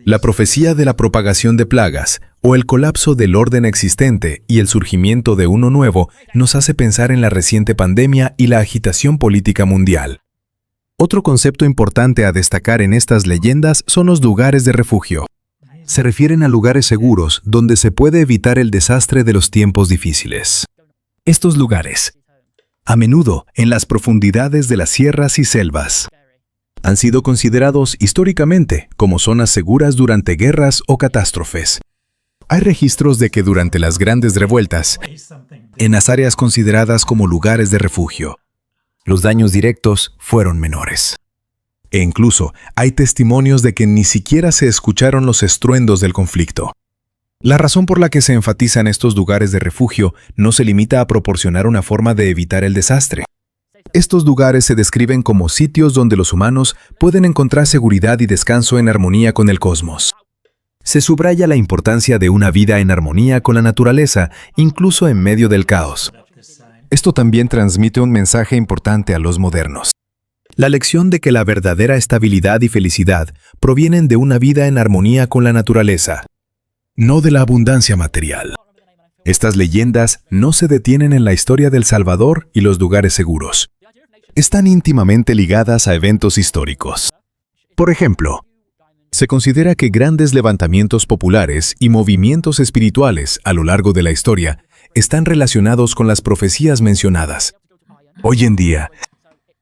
La profecía de la propagación de plagas o el colapso del orden existente y el surgimiento de uno nuevo nos hace pensar en la reciente pandemia y la agitación política mundial. Otro concepto importante a destacar en estas leyendas son los lugares de refugio. Se refieren a lugares seguros donde se puede evitar el desastre de los tiempos difíciles. Estos lugares, a menudo en las profundidades de las sierras y selvas, han sido considerados históricamente como zonas seguras durante guerras o catástrofes. Hay registros de que durante las grandes revueltas, en las áreas consideradas como lugares de refugio, los daños directos fueron menores. E incluso hay testimonios de que ni siquiera se escucharon los estruendos del conflicto. La razón por la que se enfatizan estos lugares de refugio no se limita a proporcionar una forma de evitar el desastre. Estos lugares se describen como sitios donde los humanos pueden encontrar seguridad y descanso en armonía con el cosmos. Se subraya la importancia de una vida en armonía con la naturaleza, incluso en medio del caos. Esto también transmite un mensaje importante a los modernos. La lección de que la verdadera estabilidad y felicidad provienen de una vida en armonía con la naturaleza, no de la abundancia material. Estas leyendas no se detienen en la historia del Salvador y los lugares seguros. Están íntimamente ligadas a eventos históricos. Por ejemplo, se considera que grandes levantamientos populares y movimientos espirituales a lo largo de la historia están relacionados con las profecías mencionadas. Hoy en día,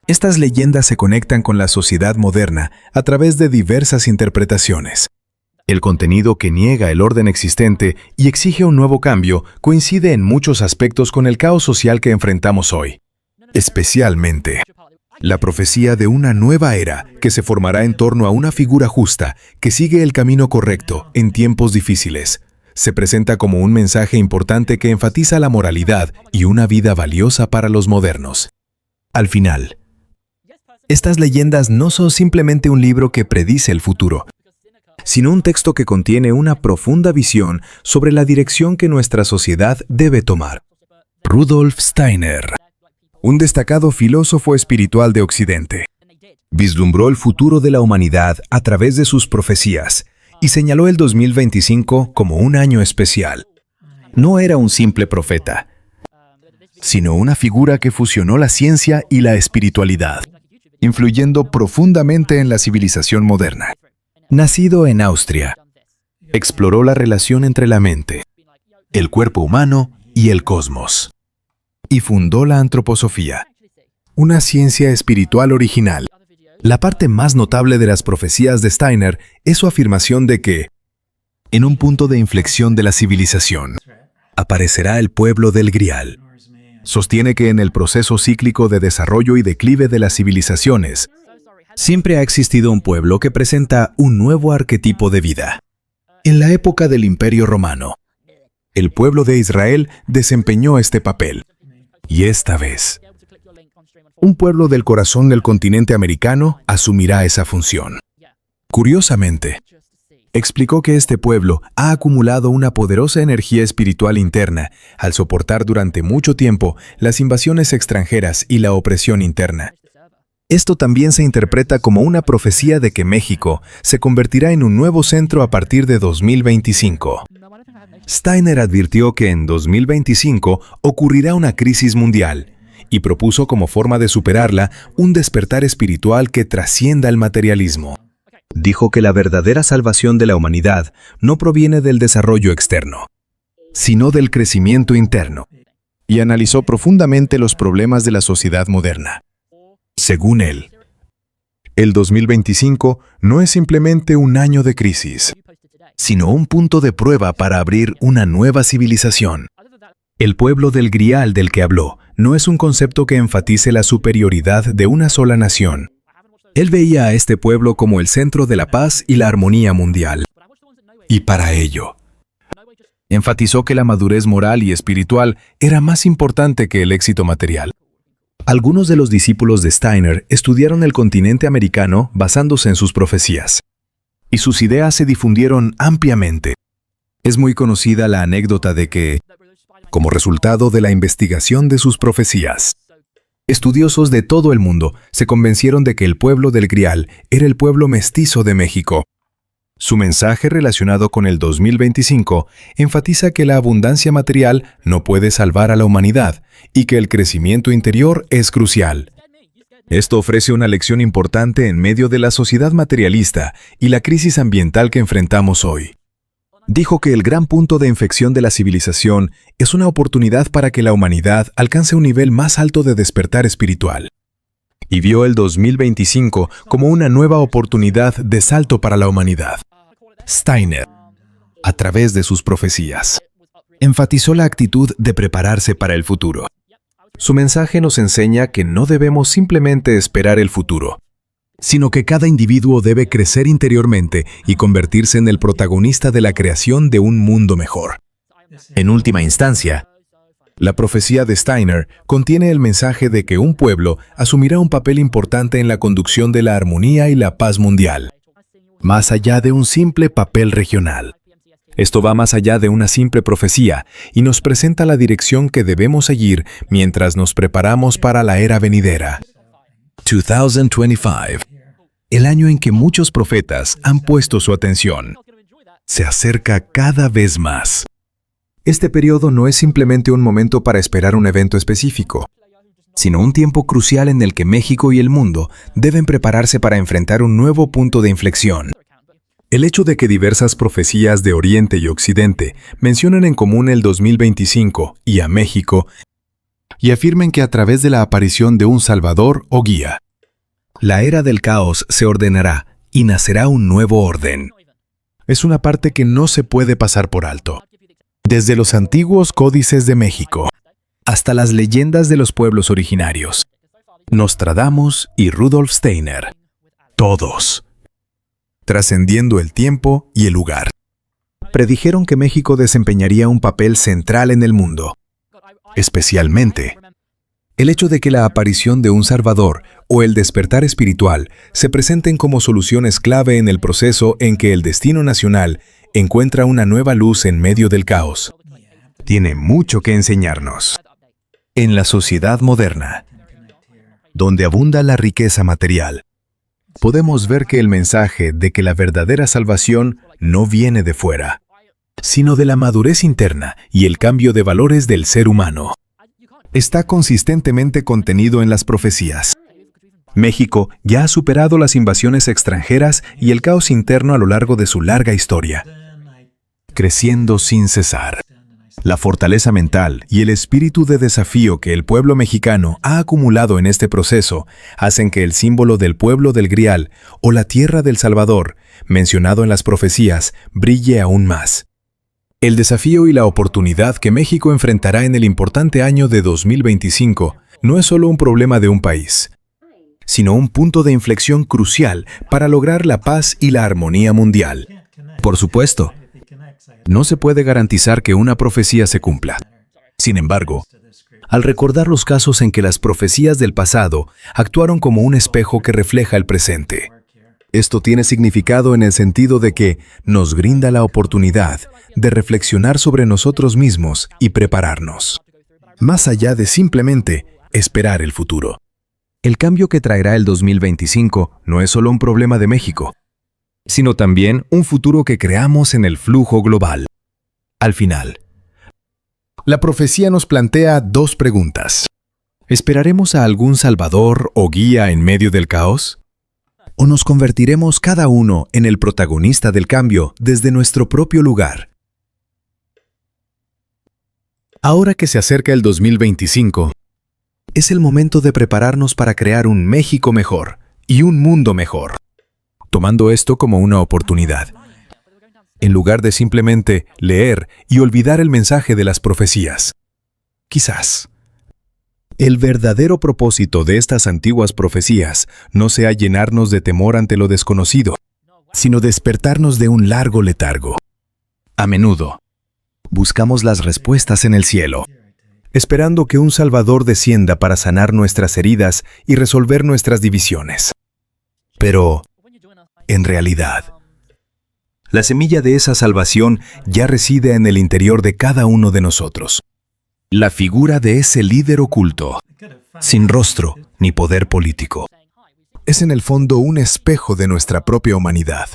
estas leyendas se conectan con la sociedad moderna a través de diversas interpretaciones. El contenido que niega el orden existente y exige un nuevo cambio coincide en muchos aspectos con el caos social que enfrentamos hoy. Especialmente, la profecía de una nueva era que se formará en torno a una figura justa que sigue el camino correcto en tiempos difíciles. Se presenta como un mensaje importante que enfatiza la moralidad y una vida valiosa para los modernos. Al final, estas leyendas no son simplemente un libro que predice el futuro, sino un texto que contiene una profunda visión sobre la dirección que nuestra sociedad debe tomar. Rudolf Steiner, un destacado filósofo espiritual de Occidente, vislumbró el futuro de la humanidad a través de sus profecías y señaló el 2025 como un año especial. No era un simple profeta, sino una figura que fusionó la ciencia y la espiritualidad, influyendo profundamente en la civilización moderna. Nacido en Austria, exploró la relación entre la mente, el cuerpo humano y el cosmos, y fundó la antroposofía, una ciencia espiritual original. La parte más notable de las profecías de Steiner es su afirmación de que, en un punto de inflexión de la civilización, aparecerá el pueblo del Grial. Sostiene que en el proceso cíclico de desarrollo y declive de las civilizaciones, siempre ha existido un pueblo que presenta un nuevo arquetipo de vida. En la época del Imperio Romano, el pueblo de Israel desempeñó este papel. Y esta vez, un pueblo del corazón del continente americano asumirá esa función. Curiosamente, explicó que este pueblo ha acumulado una poderosa energía espiritual interna al soportar durante mucho tiempo las invasiones extranjeras y la opresión interna. Esto también se interpreta como una profecía de que México se convertirá en un nuevo centro a partir de 2025. Steiner advirtió que en 2025 ocurrirá una crisis mundial y propuso como forma de superarla un despertar espiritual que trascienda el materialismo. Dijo que la verdadera salvación de la humanidad no proviene del desarrollo externo, sino del crecimiento interno, y analizó profundamente los problemas de la sociedad moderna. Según él, el 2025 no es simplemente un año de crisis, sino un punto de prueba para abrir una nueva civilización. El pueblo del Grial del que habló no es un concepto que enfatice la superioridad de una sola nación. Él veía a este pueblo como el centro de la paz y la armonía mundial. Y para ello, enfatizó que la madurez moral y espiritual era más importante que el éxito material. Algunos de los discípulos de Steiner estudiaron el continente americano basándose en sus profecías, y sus ideas se difundieron ampliamente. Es muy conocida la anécdota de que, como resultado de la investigación de sus profecías, estudiosos de todo el mundo se convencieron de que el pueblo del Grial era el pueblo mestizo de México. Su mensaje relacionado con el 2025 enfatiza que la abundancia material no puede salvar a la humanidad y que el crecimiento interior es crucial. Esto ofrece una lección importante en medio de la sociedad materialista y la crisis ambiental que enfrentamos hoy. Dijo que el gran punto de inflexión de la civilización es una oportunidad para que la humanidad alcance un nivel más alto de despertar espiritual. Y vio el 2025 como una nueva oportunidad de salto para la humanidad. Steiner, a través de sus profecías, enfatizó la actitud de prepararse para el futuro. Su mensaje nos enseña que no debemos simplemente esperar el futuro, sino que cada individuo debe crecer interiormente y convertirse en el protagonista de la creación de un mundo mejor. En última instancia, la profecía de Steiner contiene el mensaje de que un pueblo asumirá un papel importante en la conducción de la armonía y la paz mundial, más allá de un simple papel regional. Esto va más allá de una simple profecía y nos presenta la dirección que debemos seguir mientras nos preparamos para la era venidera. 2025, el año en que muchos profetas han puesto su atención, se acerca cada vez más. Este periodo no es simplemente un momento para esperar un evento específico, sino un tiempo crucial en el que México y el mundo deben prepararse para enfrentar un nuevo punto de inflexión. El hecho de que diversas profecías de Oriente y Occidente mencionen en común el 2025 y a México, y afirmen que a través de la aparición de un Salvador o guía, la era del caos se ordenará y nacerá un nuevo orden. Es una parte que no se puede pasar por alto. Desde los antiguos códices de México hasta las leyendas de los pueblos originarios, Nostradamus y Rudolf Steiner, todos, trascendiendo el tiempo y el lugar, predijeron que México desempeñaría un papel central en el mundo. Especialmente, el hecho de que la aparición de un Salvador o el despertar espiritual se presenten como soluciones clave en el proceso en que el destino nacional encuentra una nueva luz en medio del caos, tiene mucho que enseñarnos. En la sociedad moderna, donde abunda la riqueza material, podemos ver que el mensaje de que la verdadera salvación no viene de fuera, sino de la madurez interna y el cambio de valores del ser humano, está consistentemente contenido en las profecías. México ya ha superado las invasiones extranjeras y el caos interno a lo largo de su larga historia, creciendo sin cesar. La fortaleza mental y el espíritu de desafío que el pueblo mexicano ha acumulado en este proceso hacen que el símbolo del pueblo del Grial o la tierra del Salvador, mencionado en las profecías, brille aún más. El desafío y la oportunidad que México enfrentará en el importante año de 2025 no es solo un problema de un país, sino un punto de inflexión crucial para lograr la paz y la armonía mundial. Por supuesto, no se puede garantizar que una profecía se cumpla. Sin embargo, al recordar los casos en que las profecías del pasado actuaron como un espejo que refleja el presente, esto tiene significado en el sentido de que nos brinda la oportunidad de reflexionar sobre nosotros mismos y prepararnos, más allá de simplemente esperar el futuro. El cambio que traerá el 2025 no es solo un problema de México, sino también un futuro que creamos en el flujo global. Al final, la profecía nos plantea dos preguntas. ¿Esperaremos a algún salvador o guía en medio del caos? ¿O nos convertiremos cada uno en el protagonista del cambio desde nuestro propio lugar? Ahora que se acerca el 2025, es el momento de prepararnos para crear un México mejor y un mundo mejor, tomando esto como una oportunidad, en lugar de simplemente leer y olvidar el mensaje de las profecías. Quizás el verdadero propósito de estas antiguas profecías no sea llenarnos de temor ante lo desconocido, sino despertarnos de un largo letargo. A menudo, buscamos las respuestas en el cielo, esperando que un Salvador descienda para sanar nuestras heridas y resolver nuestras divisiones. Pero, en realidad, la semilla de esa salvación ya reside en el interior de cada uno de nosotros. La figura de ese líder oculto, sin rostro ni poder político, es en el fondo un espejo de nuestra propia humanidad.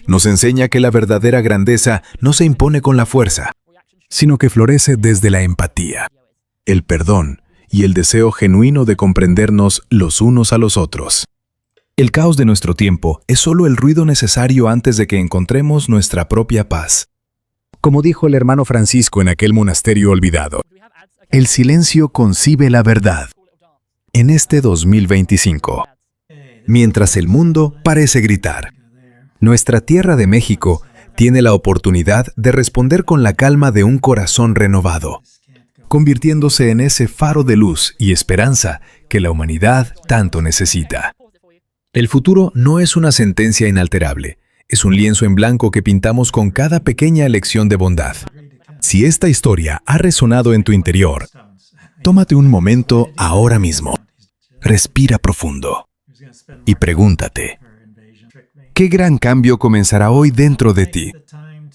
Nos enseña que la verdadera grandeza no se impone con la fuerza, sino que florece desde la empatía, el perdón y el deseo genuino de comprendernos los unos a los otros. El caos de nuestro tiempo es solo el ruido necesario antes de que encontremos nuestra propia paz. Como dijo el hermano Francisco en aquel monasterio olvidado, el silencio concibe la verdad. En este 2025, mientras el mundo parece gritar, nuestra tierra de México tiene la oportunidad de responder con la calma de un corazón renovado, convirtiéndose en ese faro de luz y esperanza que la humanidad tanto necesita. El futuro no es una sentencia inalterable, es un lienzo en blanco que pintamos con cada pequeña elección de bondad. Si esta historia ha resonado en tu interior, tómate un momento ahora mismo. Respira profundo y pregúntate, ¿qué gran cambio comenzará hoy dentro de ti?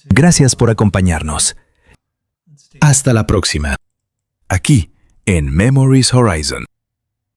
Gracias por acompañarnos. Hasta la próxima, aquí en Memories Horizon.